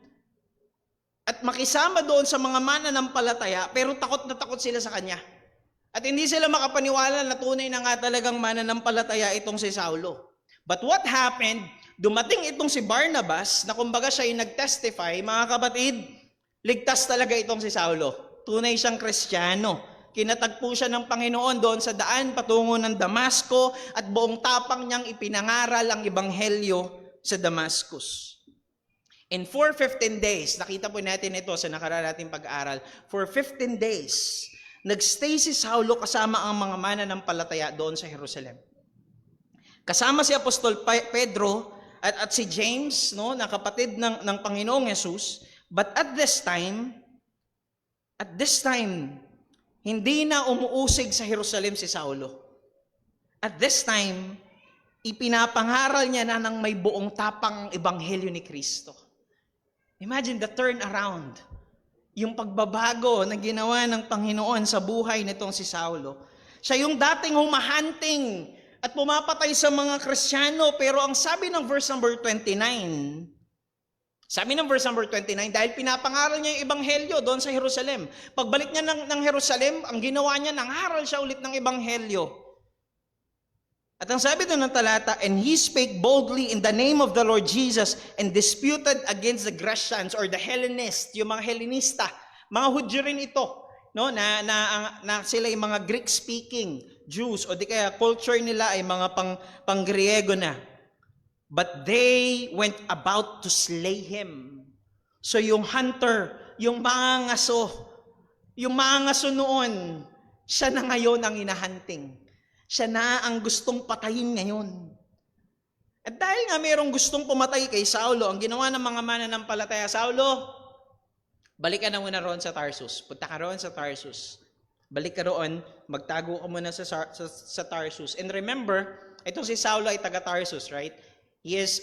at makisama doon sa mga mananampalataya, pero takot na takot sila sa kanya. At hindi sila makapaniwala na tunay na nga talagang mananampalataya itong si Saulo. But what happened, dumating itong si Barnabas, na kumbaga siya yung nag-testify, mga kapatid, ligtas talaga itong si Saulo. Tunay siyang Kristiyano. Kinatagpo siya ng Panginoon doon sa daan patungo ng Damasco at buong tapang niyang ipinangaral ang ebanghelyo sa Damascus. In 15 days, nakita po natin ito sa nakaraan nating pag-aaral, for 15 days, nagstay si Saulo kasama ang mga mananampalataya doon sa Jerusalem. Kasama si Apostol Pedro at si James, no, na kapatid ng Panginoong Yesus. But at this time, hindi na umuusig sa Jerusalem si Saulo. At this time, ipinapangaral niya na ng may buong tapang ang ebanghelyo ni Kristo. Imagine the turnaround. Yung pagbabago na ginawa ng Panginoon sa buhay nitong si Saulo. Siya yung dating humahunting at pumapatay sa mga Kristiyano, pero ang sabi ng verse number 29, dahil pinapangaral niya yung ebanghelyo doon sa Jerusalem. Pagbalik niya ng Jerusalem, ang ginawa niya, nangaral siya ulit ng ebanghelyo. At ang sabi doon ng talata, and he spake boldly in the name of the Lord Jesus and disputed against the Grecians or the Hellenists, yung mga Hellenista. Mga Hudyo rin ito, no? na sila yung mga Greek-speaking Jews o di kaya culture nila ay mga pang-Griego na. But they went about to slay him. So yung hunter, yung mga ngaso noon, siya na ngayon ang inahunting. Siya na ang gustong patayin ngayon. At dahil nga mayroong gustong pumatay kay Saulo, ang ginawa ng mga mananampalataya, Saulo, balik ka na muna roon sa Tarsus. Punta ka roon sa Tarsus. Balik ka roon, magtago ka muna sa Tarsus. And remember, itong si Saulo ay taga Tarsus, right? He is,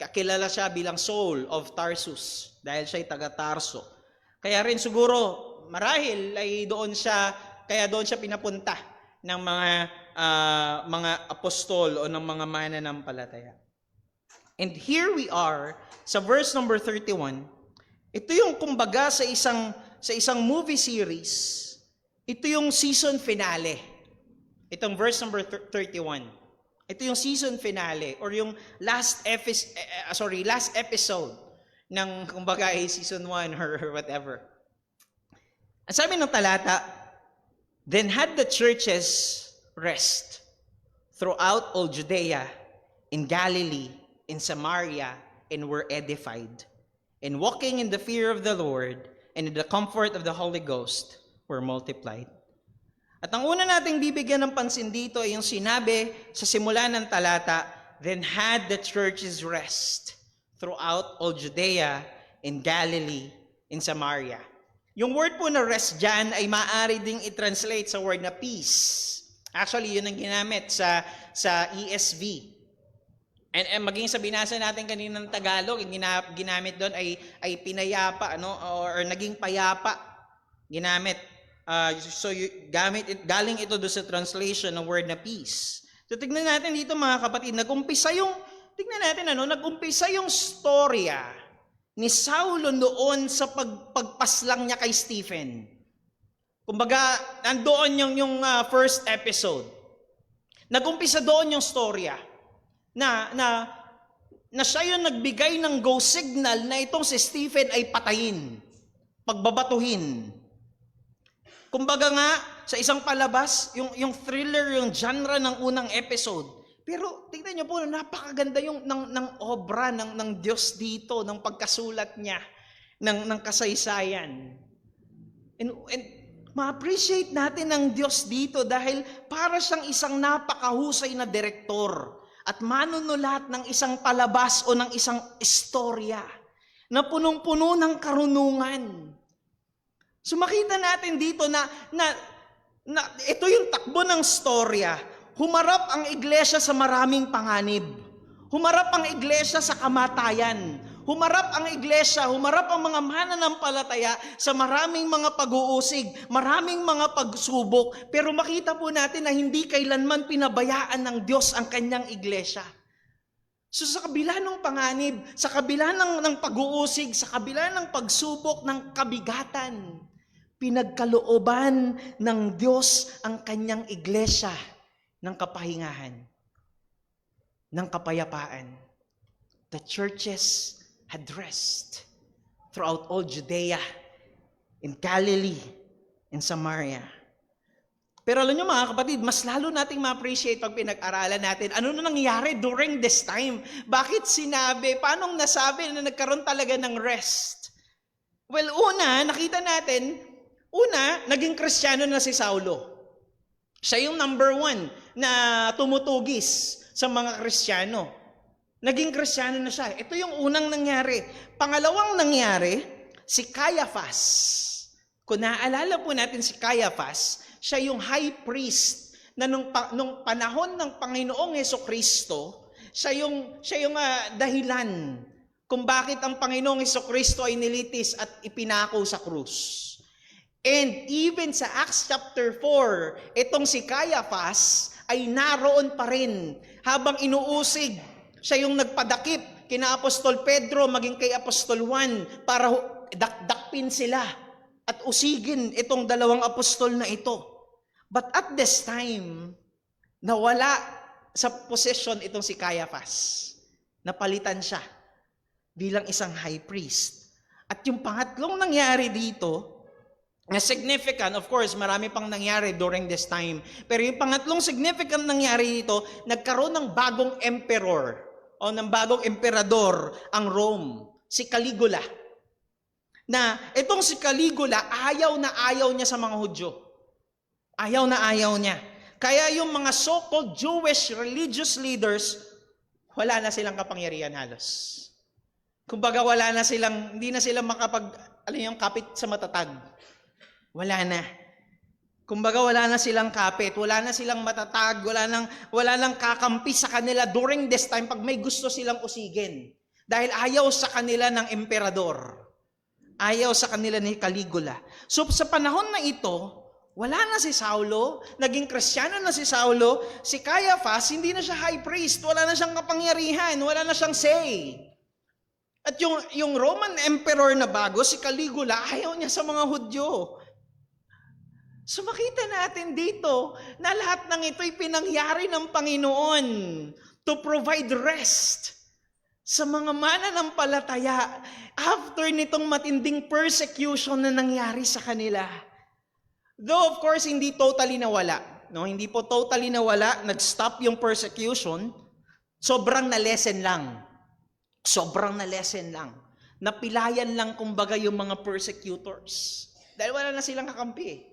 kakilala siya bilang Saul of Tarsus dahil siya ay taga Tarso. Kaya rin siguro, marahil ay doon siya pinapunta ng mga apostol o ng mga mananampalataya. And here we are sa verse number 31. Ito yung kumbaga sa isang movie series. Ito yung season finale. Itong verse number 31. Ito yung season finale or yung last episode ng kumbaga ay season 1 or whatever. Ang sabi ng talata, then had the churches rest throughout all Judea, in Galilee, in Samaria, and were edified. And walking in the fear of the Lord and in the comfort of the Holy Ghost were multiplied. At ang una nating bibigyan ng pansin dito ay yung sinabi sa simula ng talata, then had the churches rest throughout all Judea, in Galilee, in Samaria. Yung word po na rest dyan ay maaari ding i-translate sa word na peace. Actually, yun ang ginamit sa ESV. And maging sa binasa natin kaninang Tagalog, yung ginamit doon ay pinayapa, or naging payapa. Ginamit. Galing ito doon sa translation ng word na peace. So tignan natin dito mga kapatid, nagumpisa yung storya ni Saulo noon sa pagpaslang niya kay Stephen. Kumbaga, nandoon yung first episode. Nagumpisa doon yung storya na siya yung nagbigay ng go signal na itong si Stephen ay patayin, pagbabatuhin. Kumbaga nga, sa isang palabas, yung thriller, yung genre ng unang episode. Pero tingnan niyo po, napakaganda ng obra ng Diyos dito, ng pagkasulat niya, ng kasaysayan. And ma-appreciate natin ang Diyos dito dahil para siyang isang napakahusay na direktor at manunulat ng isang palabas o ng isang istorya na punong-puno ng karunungan. So makita natin dito na ito yung takbo ng storya. Humarap ang iglesia sa maraming panganib. Humarap ang iglesia sa kamatayan. Humarap ang mga mananampalataya sa maraming mga pag-uusig, maraming mga pagsubok. Pero makita po natin na hindi kailanman pinabayaan ng Diyos ang kanyang iglesia. So sa kabila ng panganib, sa kabila ng pag-uusig, sa kabila ng pagsubok, ng kabigatan, pinagkalooban ng Diyos ang kanyang iglesia ng kapahingahan, ng kapayapaan. The churches had rest throughout all Judea, in Galilee, in Samaria. Pero alam nyo mga kapatid, mas lalo nating ma-appreciate pag pinag-aralan natin, ano na nangyari during this time? Bakit sinabi? Paano nasabi na nagkaroon talaga ng rest? Well, una, nakita natin, naging Kristiyano na si Saulo. Siya yung number 1 na tumutugis sa mga Kristiyano. Naging Kristiyano na siya. Ito yung unang nangyari. Pangalawang nangyari, si Caiaphas. Kung naaalala po natin si Caiaphas, siya yung high priest na nung panahon ng Panginoong Hesukristo, siya yung dahilan kung bakit ang Panginoong Hesukristo ay nilitis at ipinako sa krus. And even sa Acts chapter 4, itong si Caiaphas ay naroon pa rin habang inuusig. Siya yung nagpadakip kina Apostol Pedro maging kay Apostol Juan para dakdakpin sila at usigin itong dalawang apostol na ito. But at this time, nawala sa posisyon itong si Caiaphas. Napalitan siya bilang isang high priest. At yung pangatlong nangyari dito, na significant, of course, marami pang nangyari during this time. Pero yung pangatlong significant nangyari dito, nagkaroon ng bagong emperor o ng bagong emperador ang Rome, si Caligula. Na itong si Caligula, ayaw na ayaw niya sa mga Hudyo. Ayaw na ayaw niya. Kaya yung mga so-called Jewish religious leaders, wala na silang kapangyarihan halos. Kumbaga hindi na sila kapit sa matatag. Wala na. Kumbaga wala na silang kapit, wala na silang matatag, wala nang kakampi sa kanila during this time pag may gusto silang usigin. Dahil ayaw sa kanila ng emperador. Ayaw sa kanila ni Caligula. So sa panahon na ito, wala na si Saulo, naging Kristiyano na si Saulo, si Caiaphas, hindi na siya high priest, wala na siyang kapangyarihan, wala na siyang say. At yung Roman emperor na bago, si Caligula, ayaw niya sa mga Hudyo. So makita natin dito na lahat ng ito'y pinangyari ng Panginoon to provide rest sa mga mananampalataya after nitong matinding persecution na nangyari sa kanila. Though of course, hindi totally nawala. No? Hindi po totally nawala. Nag-stop yung persecution. Sobrang na-lessen lang. Sobrang na-lessen lang. Napilayan lang kumbaga yung mga persecutors. Dahil wala na silang kakampi.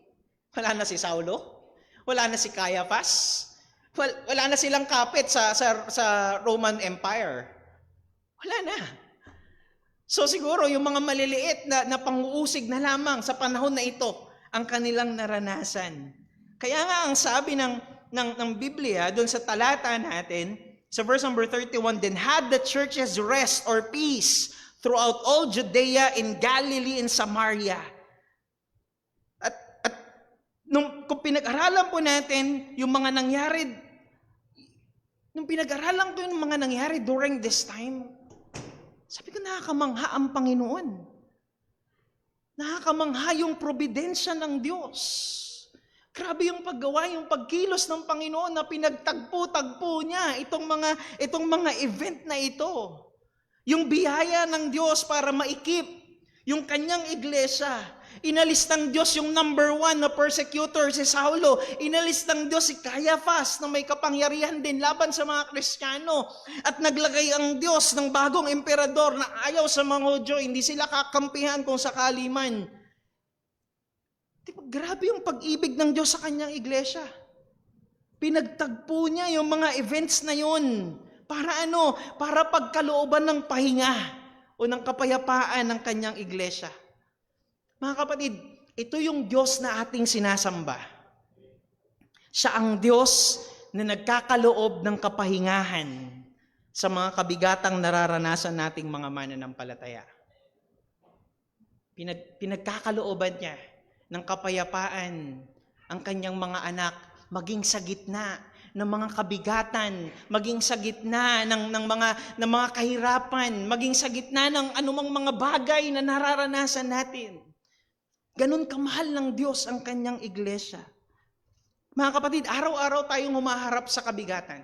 Wala na si Saulo. Wala na si Caiaphas. Wala na silang kapit sa Roman Empire. Wala na. So siguro yung mga maliliit na pang-uusig na lamang sa panahon na ito, ang kanilang naranasan. Kaya nga ang sabi ng Biblia, doon sa talata natin, sa verse number 31, then had the churches rest or peace throughout all Judea, in Galilee, and Samaria. At kung pinag-aralan po natin yung mga nangyari, during this time, sabi ko nakakamangha ang Panginoon. Nakakamangha yung probidensya ng Diyos. Grabe yung paggawa, yung pagkilos ng Panginoon na pinagtagpo-tagpo niya itong mga event na ito. Yung biyaya ng Diyos para maikip yung kanyang iglesia. Inalis ng Diyos yung number 1 na persecutor, si Saulo. Inalis ng Diyos si Caiaphas na may kapangyarihan din laban sa mga Kristiyano. At naglagay ang Diyos ng bagong emperador na ayaw sa mga Hudyo. Hindi sila kakampihan kung sakali man. Diba, grabe yung pag-ibig ng Diyos sa kanyang iglesia. Pinagtagpo niya yung mga events na yun. Para ano? Para pagkalooban ng pahinga o ng kapayapaan ng kanyang iglesia. Mga kapatid, ito yung Diyos na ating sinasamba. Siya ang Diyos na nagkakaloob ng kapahingahan sa mga kabigatang nararanasan nating mga mananampalataya. Pinagkakalooban niya ng kapayapaan ang kanyang mga anak maging sa gitna ng mga kabigatan, maging sa gitna ng mga kahirapan, maging sa gitna ng anumang mga bagay na nararanasan natin. Ganun kamahal ng Diyos ang kanyang iglesia. Mga kapatid, araw-araw tayong humaharap sa kabigatan.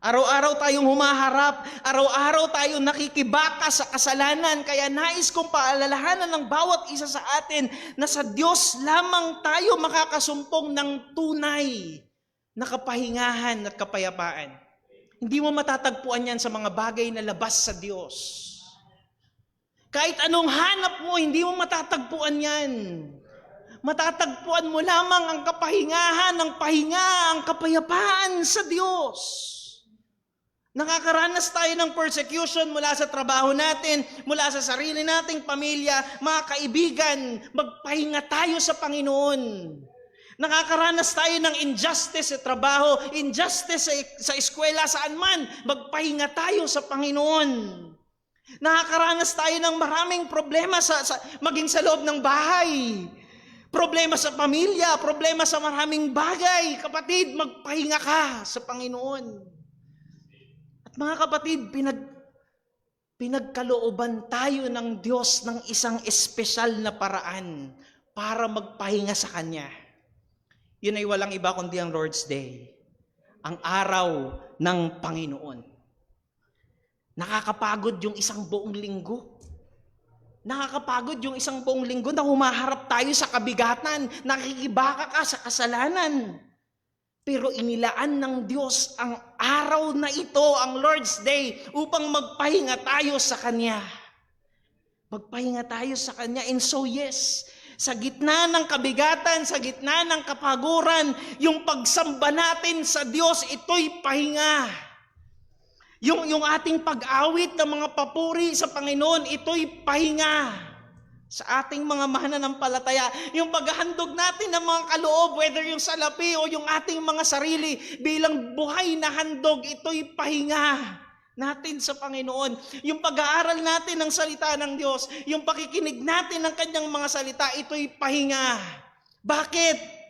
Araw-araw tayong humaharap, araw-araw tayong nakikibaka sa kasalanan, kaya nais kong paalalahanan ng bawat isa sa atin na sa Diyos lamang tayo makakasumpong ng tunay na kapahingahan at kapayapaan. Hindi mo matatagpuan yan sa mga bagay na labas sa Diyos. Kahit anong hanap mo, hindi mo matatagpuan yan. Matatagpuan mo lamang ang kapahingahan, ang pahinga, ang kapayapaan sa Diyos. Nakakaranas tayo ng persecution mula sa trabaho natin, mula sa sarili nating pamilya, mga kaibigan, magpahinga tayo sa Panginoon. Nakakaranas tayo ng injustice sa trabaho, injustice sa eskwela, saan man, magpahinga tayo sa Panginoon. Nakakaranas tayo ng maraming problema maging sa loob ng bahay. Problema sa pamilya, problema sa maraming bagay. Kapatid, magpahinga ka sa Panginoon. Mga kapatid, pinagkalooban tayo ng Diyos ng isang espesyal na paraan para magpahinga sa Kanya. Yun ay walang iba kundi ang Lord's Day, ang araw ng Panginoon. Nakakapagod yung isang buong linggo. Nakakapagod yung isang buong linggo na humaharap tayo sa kabigatan, nakikibaka ka sa kasalanan. Pero inilaan ng Diyos ang araw na ito, ang Lord's Day, upang magpahinga tayo sa Kanya. Magpahinga tayo sa Kanya. And so yes, sa gitna ng kabigatan, sa gitna ng kapaguran, yung pagsamba natin sa Diyos, ito'y pahinga. Yung ating pag-awit ng mga papuri sa Panginoon, ito'y pahinga. Sa ating mga mananampalataya, yung paghahandog natin ng mga kaloob, whether yung salapi o yung ating mga sarili, bilang buhay na handog, ito'y pahinga natin sa Panginoon. Yung pag-aaral natin ng salita ng Diyos, yung pakikinig natin ng Kanyang mga salita, ito'y pahinga. Bakit?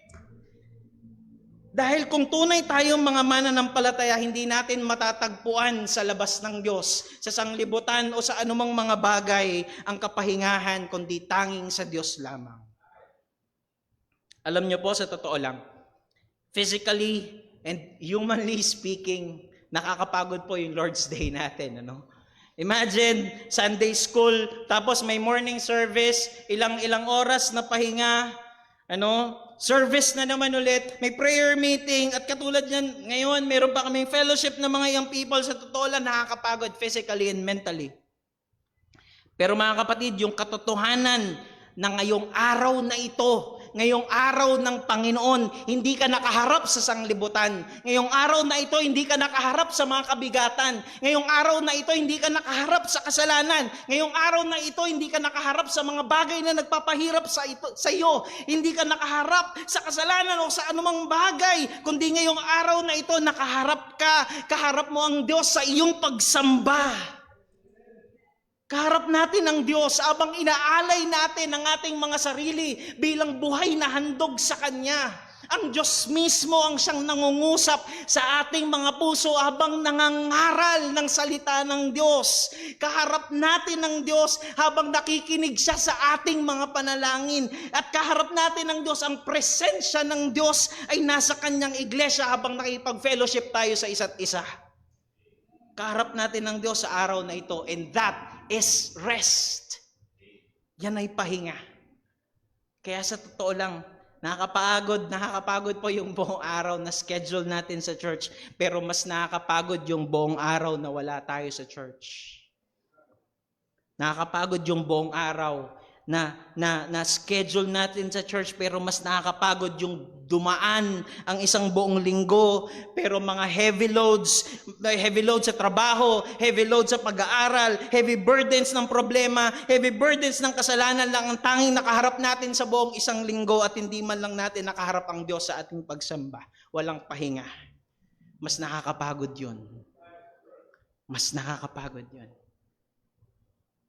Dahil kung tunay tayong mga mananampalataya, hindi natin matatagpuan sa labas ng Diyos, sa sanglibutan o sa anumang mga bagay ang kapahingahan, kundi tanging sa Diyos lamang. Alam niyo po, sa totoo lang, physically and humanly speaking, nakakapagod po yung Lord's Day natin. Imagine, Sunday school, tapos may morning service, ilang oras na pahinga, service na naman ulit, may prayer meeting, at katulad yan, ngayon, meron pa kaming fellowship ng mga young people, sa totoo lang, nakakapagod physically and mentally. Pero mga kapatid, yung katotohanan na ngayong araw na ito, ngayong araw ng Panginoon, hindi ka nakaharap sa sanglibutan. Ngayong araw na ito, hindi ka nakaharap sa mga kabigatan. Ngayong araw na ito, hindi ka nakaharap sa kasalanan. Ngayong araw na ito, hindi ka nakaharap sa mga bagay na nagpapahirap sa iyo. Hindi ka nakaharap sa kasalanan o sa anumang bagay, kundi ngayong araw na ito, nakaharap ka. Kaharap mo ang Diyos sa iyong pagsamba. Kaharap natin ang Diyos abang inaalay natin ang ating mga sarili bilang buhay na handog sa Kanya. Ang Diyos mismo ang siyang nangungusap sa ating mga puso habang nangangaral ng salita ng Diyos. Kaharap natin ang Diyos habang nakikinig siya sa ating mga panalangin. At kaharap natin ang Diyos, ang presensya ng Diyos ay nasa Kanyang iglesia habang nakipag-fellowship tayo sa isa't isa. Kaharap natin ang Diyos sa araw na ito, and that is rest. Yan ay pahinga. Kaya sa totoo lang, nakakapagod po yung buong araw na schedule natin sa church, pero mas nakakapagod yung buong araw na wala tayo sa church. Nakakapagod yung buong araw na schedule natin sa church, pero mas nakakapagod yung dumaan ang isang buong linggo, pero mga heavy loads sa trabaho, heavy loads sa pag-aaral, heavy burdens ng problema, heavy burdens ng kasalanan lang ang tanging nakaharap natin sa buong isang linggo, at hindi man lang natin nakaharap ang Diyos sa ating pagsamba. Walang pahinga. Mas nakakapagod yun. Mas nakakapagod yun.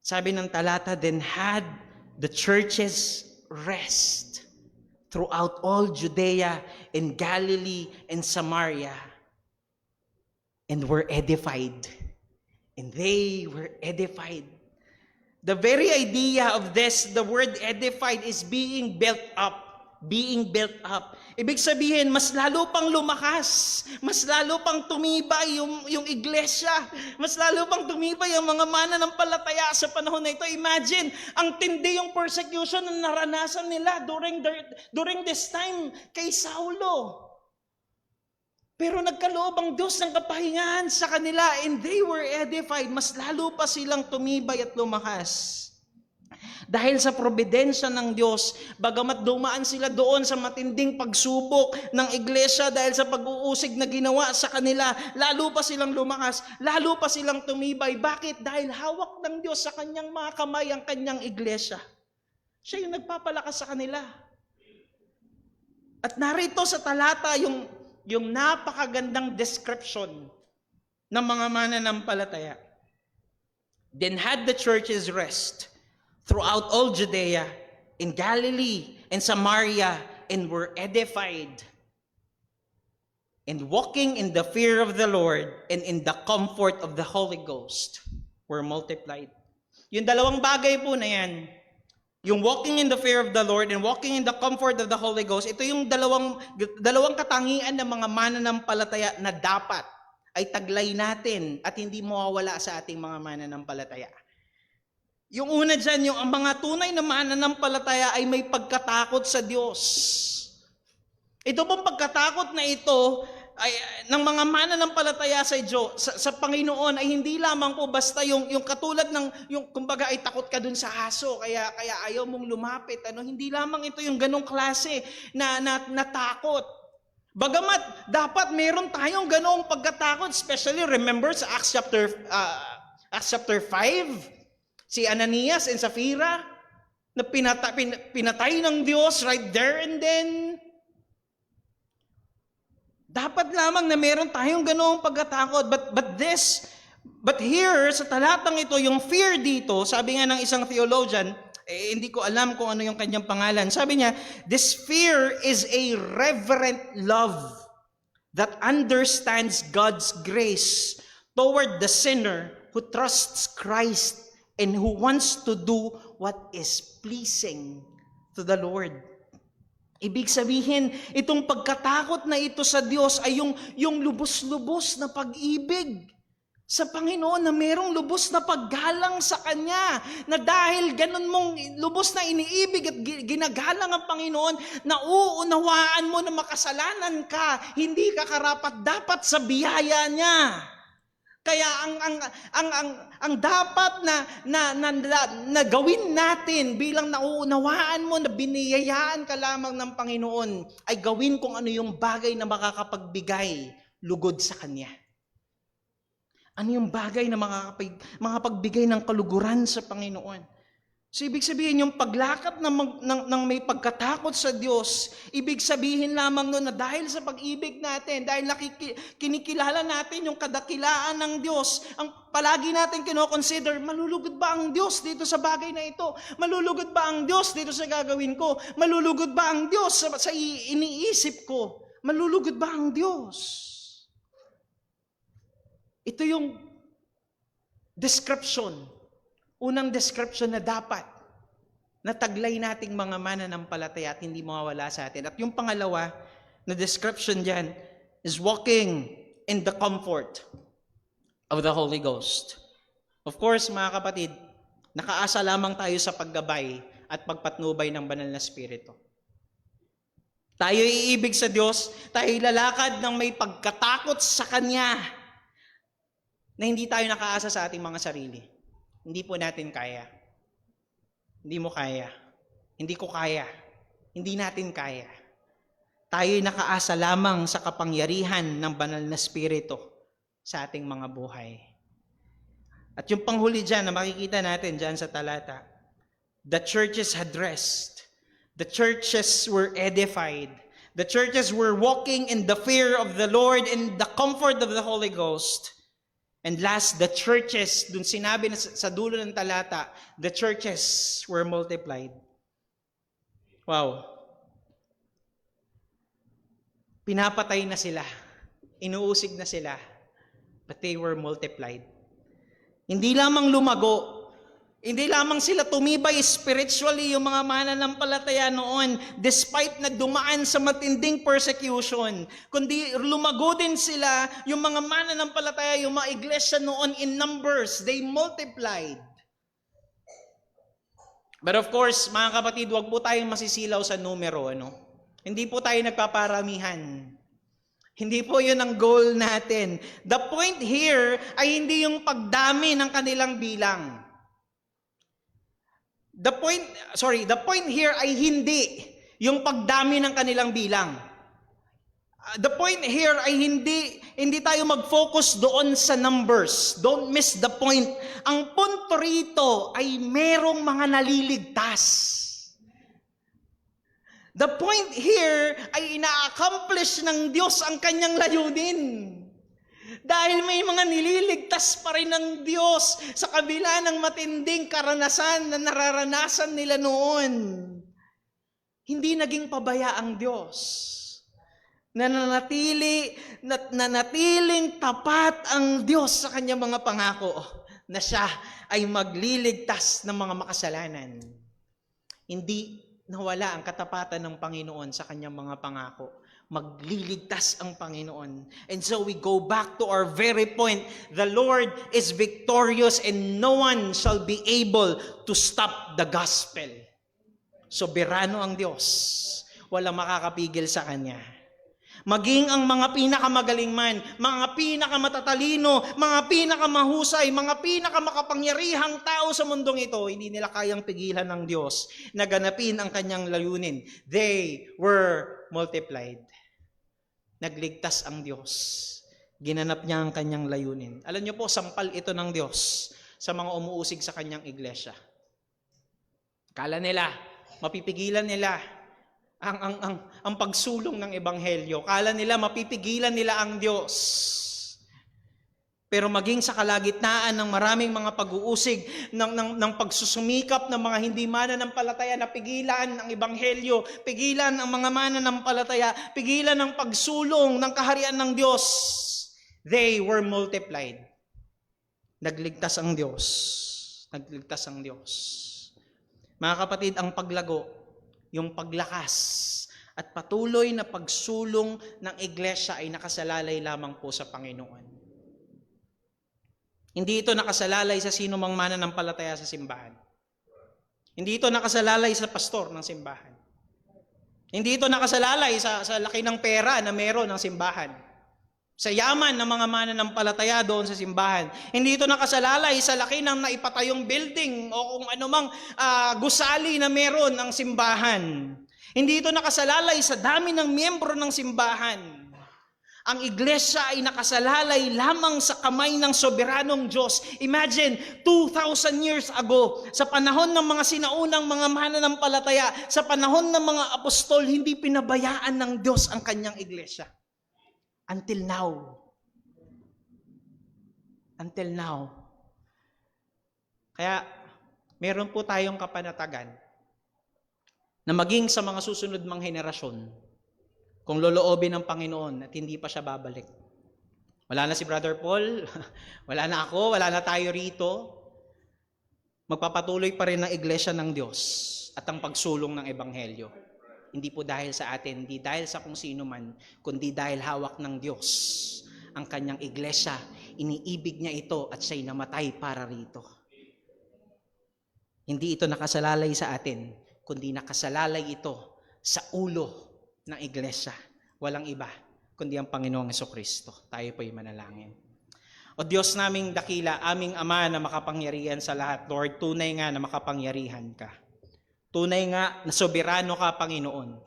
Sabi ng talata, then had the churches rest throughout all Judea and Galilee and Samaria, and were edified. And they were edified. The very idea of this, the word edified, is being built up. being built up. Ibig sabihin, mas lalo pang lumakas, mas lalo pang tumibay yung iglesia, mas lalo pang tumibay ang mga mananampalataya sa panahon na ito. Imagine, ang tindi yung persecution na naranasan nila during this time kay Saulo. Pero nagkaloob ang Diyos ng kapahingahan sa kanila and they were edified. Mas lalo pa silang tumibay at lumakas. Dahil sa probidensya ng Diyos, bagamat dumaan sila doon sa matinding pagsubok ng iglesia dahil sa pag-uusig na ginawa sa kanila, lalo pa silang lumakas, lalo pa silang tumibay. Bakit? Dahil hawak ng Diyos sa kanyang mga kamay ang kanyang iglesia. Siya yung nagpapalakas sa kanila. At narito sa talata yung napakagandang description ng mga mananampalataya. Then had the churches rest throughout all Judea, in Galilee, and Samaria, and were edified, and walking in the fear of the Lord, and in the comfort of the Holy Ghost, were multiplied. Yung dalawang bagay po na yan, yung walking in the fear of the Lord and walking in the comfort of the Holy Ghost, ito yung dalawang katangian ng mga mananampalataya na dapat ay taglay natin at hindi mawawala sa ating mga mananampalataya. Yung una dyan, yung ang mga tunay na mananampalataya ay may pagkatakot sa Diyos. Ito pong pagkatakot na ito ay ng mga mananampalataya sa Diyos, sa Panginoon ay hindi lamang po basta yung katulad ng yung kumbaga ay takot ka dun sa aso kaya ayaw mong lumapit, hindi lamang ito yung ganong klase na takot. Bagamat dapat meron tayong ganong pagkatakot, especially remember sa Acts chapter 5, si Ananias and Sapphira na pinatay ng Diyos right there and then. Dapat lamang na meron tayong ganoong pagkatakot. But here, sa talatang ito, yung fear dito, sabi nga ng isang theologian, hindi ko alam kung ano yung kanyang pangalan. Sabi niya, this fear is a reverent love that understands God's grace toward the sinner who trusts Christ and who wants to do what is pleasing to the Lord. Ibig sabihin, itong pagkatakot na ito sa Diyos ay yung lubos-lubos na pag-ibig sa Panginoon, na merong lubos na paggalang sa Kanya, na dahil ganun mong lubos na iniibig at ginagalang ang Panginoon, na uunawaan mo na makasalanan ka, hindi ka karapat-dapat sa biyaya Niya. Kaya ang dapat na gawin natin bilang nauunawaan mo na biniyayaan ka lamang ng Panginoon ay gawin kung ano yung bagay na makakapagbigay lugod sa Kanya. Ano yung bagay na makapagbigay ng kaluguran sa Panginoon? So ibig sabihin yung paglakad ng may pagkatakot sa Diyos, ibig sabihin lamang nun na dahil sa pag-ibig natin, dahil kinikilala natin yung kadakilaan ng Diyos, ang palagi natin kinoconsider, malulugod ba ang Diyos dito sa bagay na ito? Malulugod ba ang Diyos dito sa gagawin ko? Malulugod ba ang Diyos sa iniisip ko? Malulugod ba ang Diyos? Ito yung description. Unang description na dapat na taglay nating mga mananampalataya at hindi mawawala sa atin. At yung pangalawa na description dyan is walking in the comfort of the Holy Ghost. Of course, mga kapatid, nakaasa lamang tayo sa paggabay at pagpatnubay ng banal na Espiritu. Tayo iibig sa Diyos, tayo lalakad ng may pagkatakot sa Kanya na hindi tayo nakaasa sa ating mga sarili. Hindi po natin kaya. Hindi mo kaya. Hindi ko kaya. Hindi natin kaya. Tayo'y nakaasa lamang sa kapangyarihan ng banal na Espiritu sa ating mga buhay. At yung panghuli dyan na makikita natin dyan sa talata, the churches had rest. The churches were edified. The churches were walking in the fear of the Lord and the comfort of the Holy Ghost. And last, the churches, dun sinabi na sa dulo ng talata, the churches were multiplied. Wow. Pinapatay na sila. Inuusig na sila. But they were multiplied. Hindi lamang lumago. Hindi lamang sila tumibay spiritually, yung mga mananampalataya noon, despite na dumaan sa matinding persecution, kundi lumago din sila, yung mga mananampalataya, yung mga iglesia noon in numbers, they multiplied. But of course, mga kapatid, wag po tayong masisilaw sa numero, ano? Hindi po tayo nagpaparamihan. Hindi po yun ang goal natin. The point here ay hindi yung pagdami ng kanilang bilang. The point here ay hindi yung pagdami ng kanilang bilang. The point here ay hindi tayo mag-focus doon sa numbers. Don't miss the point. Ang punto rito ay merong mga naliligtas. The point here ay ina-accomplish ng Diyos ang kanyang layunin. Dahil may mga nililigtas pa rin ng Diyos sa kabila ng matinding karanasan na nararanasan nila noon. Hindi naging pabaya ang Diyos. Nanatiling tapat ang Diyos sa kanyang mga pangako na siya ay magliligtas ng mga makasalanan. Hindi nawala ang katapatan ng Panginoon sa kanyang mga pangako. Magliligtas ang Panginoon. And so we go back to our very point. The Lord is victorious and no one shall be able to stop the gospel. Soberano ang Diyos. Walang makakapigil sa Kanya. Maging ang mga pinakamagaling man, mga pinakamatatalino, mga pinakamahusay, mga pinakamakapangyarihang tao sa mundong ito, hindi nila kayang pigilan ng Diyos na ganapin ang kanyang layunin. They were multiplied. Nagligtas ang Diyos. Ginanap niya ang kanyang layunin. Alam niyo po, sampal ito ng Diyos sa mga umuusig sa kanyang iglesia. Kala nila, mapipigilan nila ang pagsulong ng ebanghelyo. Kala nila mapipigilan nila ang Diyos. Pero maging sa kalagitnaan ng maraming mga pag-uusig, ng pagsusumikap ng mga hindi mananampalataya na pigilan ang ebanghelyo, pigilan ang mga mananampalataya, pigilan ang pagsulong ng kaharian ng Diyos, they were multiplied. Nagligtas ang Diyos. Nagligtas ang Diyos. Mga kapatid, ang paglago, yung paglakas at patuloy na pagsulong ng iglesia ay nakasalalay lamang po sa Panginoon. Hindi ito nakasalalay sa sino mang mananampalataya sa simbahan. Hindi ito nakasalalay sa pastor ng simbahan. Hindi ito nakasalalay sa laki ng pera na meron ng simbahan. Sa yaman ng mga mananampalataya doon sa simbahan. Hindi ito nakasalalay sa laki ng naipatayong building o kung anumang gusali na meron ng simbahan. Hindi ito nakasalalay sa dami ng miyembro ng simbahan. Ang iglesia ay nakasalalay lamang sa kamay ng soberanong Diyos. Imagine, 2,000 years ago, sa panahon ng mga sinaunang mga mananampalataya, sa panahon ng mga apostol, hindi pinabayaan ng Diyos ang kanyang iglesia. Until now. Until now. Kaya, meron po tayong kapanatagan na maging sa mga susunod mang henerasyon, kung loloobin ng Panginoon at hindi pa siya babalik. Wala na si Brother Paul, wala na ako, wala na tayo rito. Magpapatuloy pa rin ang iglesia ng Diyos at ang pagsulong ng Ebanghelyo. Hindi po dahil sa atin, hindi dahil sa kung sino man, kundi dahil hawak ng Diyos ang kanyang iglesia. Iniibig niya ito at siya'y namatay para rito. Hindi ito nakasalalay sa atin, kundi nakasalalay ito sa ulo ng iglesia. Walang iba, kundi ang Panginoong Jesucristo. Tayo po'y manalangin. O Diyos naming dakila, aming Ama na makapangyarihan sa lahat, Lord, tunay nga na makapangyarihan ka. Tunay nga na soberano ka, Panginoon.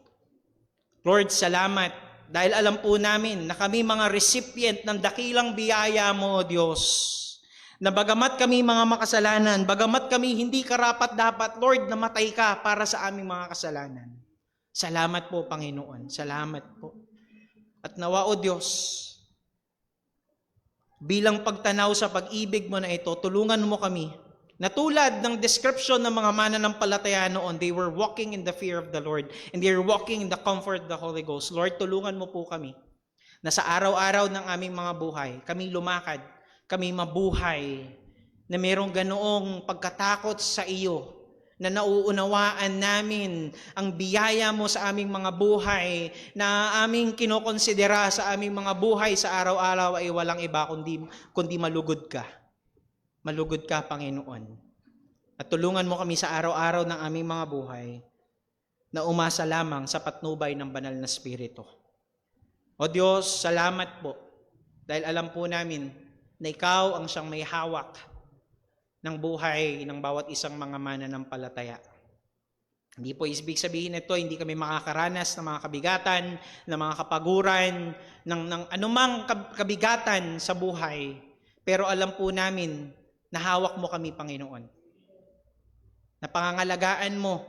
Lord, salamat dahil alam po namin na kami mga recipient ng dakilang biyaya mo, Diyos. Na bagamat kami mga makasalanan, bagamat kami hindi karapat-dapat, Lord, namatay ka para sa aming mga kasalanan. Salamat po, Panginoon. Salamat po. At nawa, O Diyos, bilang pagtanaw sa pag-ibig mo na ito, tulungan mo kami na tulad ng description ng mga mananampalataya noon, they were walking in the fear of the Lord and they were walking in the comfort of the Holy Ghost. Lord, tulungan mo po kami na sa araw-araw ng aming mga buhay, kami lumakad, kami mabuhay na mayroong ganoong pagkatakot sa iyo, na nauunawaan namin ang biyaya mo sa aming mga buhay, na aming kinokonsidera sa aming mga buhay sa araw-araw ay walang iba kundi malugod ka. Malugod ka, Panginoon. At tulungan mo kami sa araw-araw ng aming mga buhay na umasa lamang sa patnubay ng banal na Espiritu. O Diyos, salamat po dahil alam po namin na Ikaw ang siyang may hawak ng buhay ng bawat isang mga mananampalataya. Hindi po ibig sabihin nito, hindi kami makakaranas ng mga kabigatan, ng mga kapaguran, ng anumang kabigatan sa buhay. Pero alam po namin na hawak mo kami, Panginoon. Na pangangalagaan mo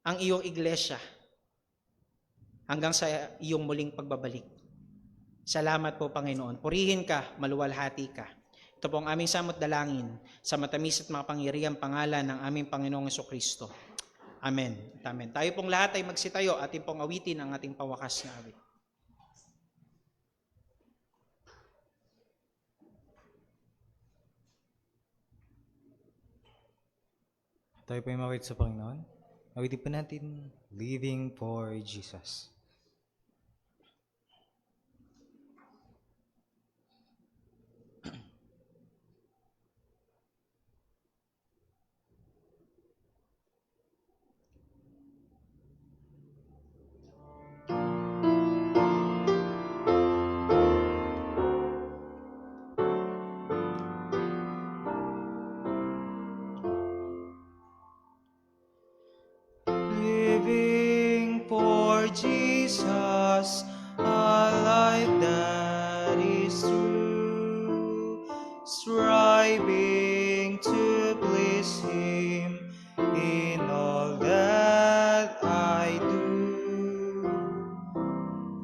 ang iyong iglesia hanggang sa iyong muling pagbabalik. Salamat po, Panginoon. Purihin ka, maluwalhati ka. Ito po ang aming samot dalangin sa matamis at makapangyarihang pangalan ng aming Panginoong Jesucristo. Amen. Amen. Tayo pong lahat ay magsitayo, ating pong awitin ang ating pawakas na awit. Tayo po ay mawit sa Panginoon. Awitin po natin, Living for Jesus. Living for Jesus, a life that is true, striving to please Him in all that I do,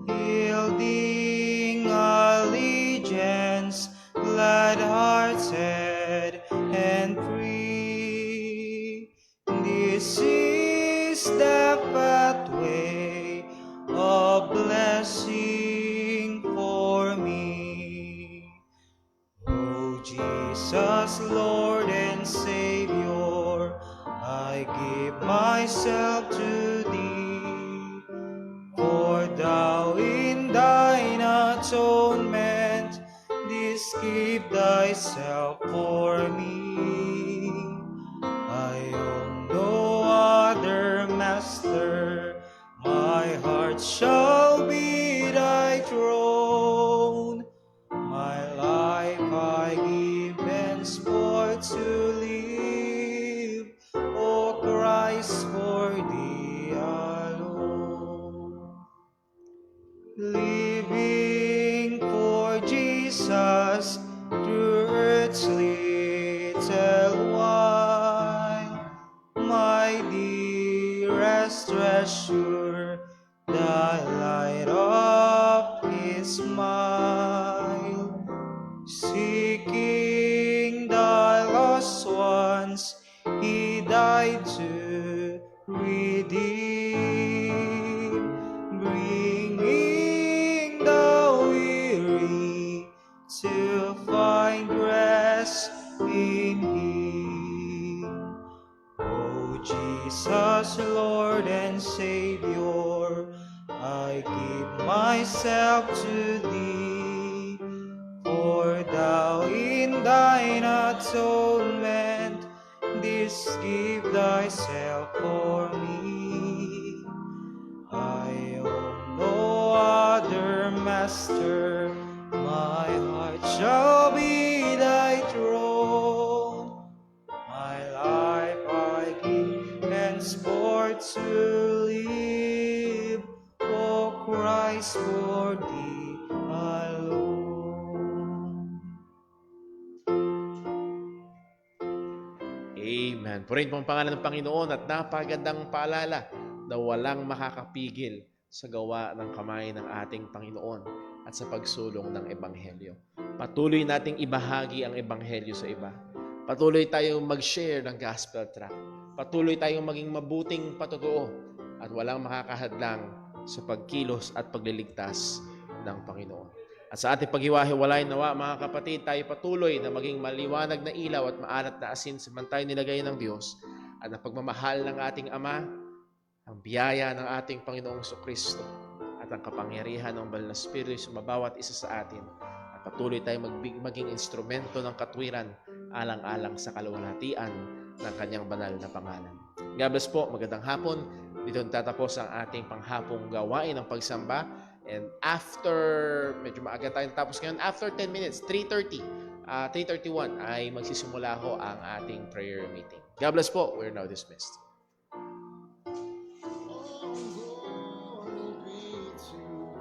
yielding allegiance, glad-hearted and free. This is the pathway of blessing for me. Oh Jesus, Lord and Savior, I give myself to Thee, for Thou in Thine atonement didst give Thyself for me. I own no other master, my heart shall be Thy throne. My life I give henceforth to live, O Christ, for Thee alone. Living for Jesus through earth's little while, my dearest treasure, the light of His smile, seeking the lost ones, He died to redeem, bringing the weary to find rest in Him. Oh Jesus, Lord and Savior, I give myself to Thee, for Thou in Thine atonement didst give Thyself for me. I own no other master, my heart shall be Thy throne. My life I give henceforth to live, O Christ, for Thee alone. Amen. Purihin po ang pangalan ng Panginoon at napagandang paalala na walang makakapigil sa gawa ng kamay ng ating Panginoon at sa pagsulong ng Ebanghelyo. Patuloy nating ibahagi ang Ebanghelyo sa iba. Patuloy tayong mag-share ng gospel tract. Patuloy tayong maging mabuting patotoo at walang makakahadlang sa pagkilos at pagliligtas ng Panginoon. At sa ating paghiwa-hiwalay nawa, mga kapatid, tayo patuloy na maging maliwanag na ilaw at maalat na asin sa man tayo nilagay ng Diyos at ang pagmamahal ng ating Ama, ang biyaya ng ating Panginoong Kristo at ang kapangyarihan ng Banal na Espiritu sa bawat isa sa atin at patuloy tayong maging instrumento ng katwiran alang-alang sa kaluwalhatian ng kanyang banal na pangalan. God bless po, magandang hapon. Dito tatapos ang ating panghapong gawain ng pagsamba. And after, medyo maaga tayong tapos ngayon, after 10 minutes, 3:31 ay magsisimula ho ang ating prayer meeting. God bless po. We're now dismissed.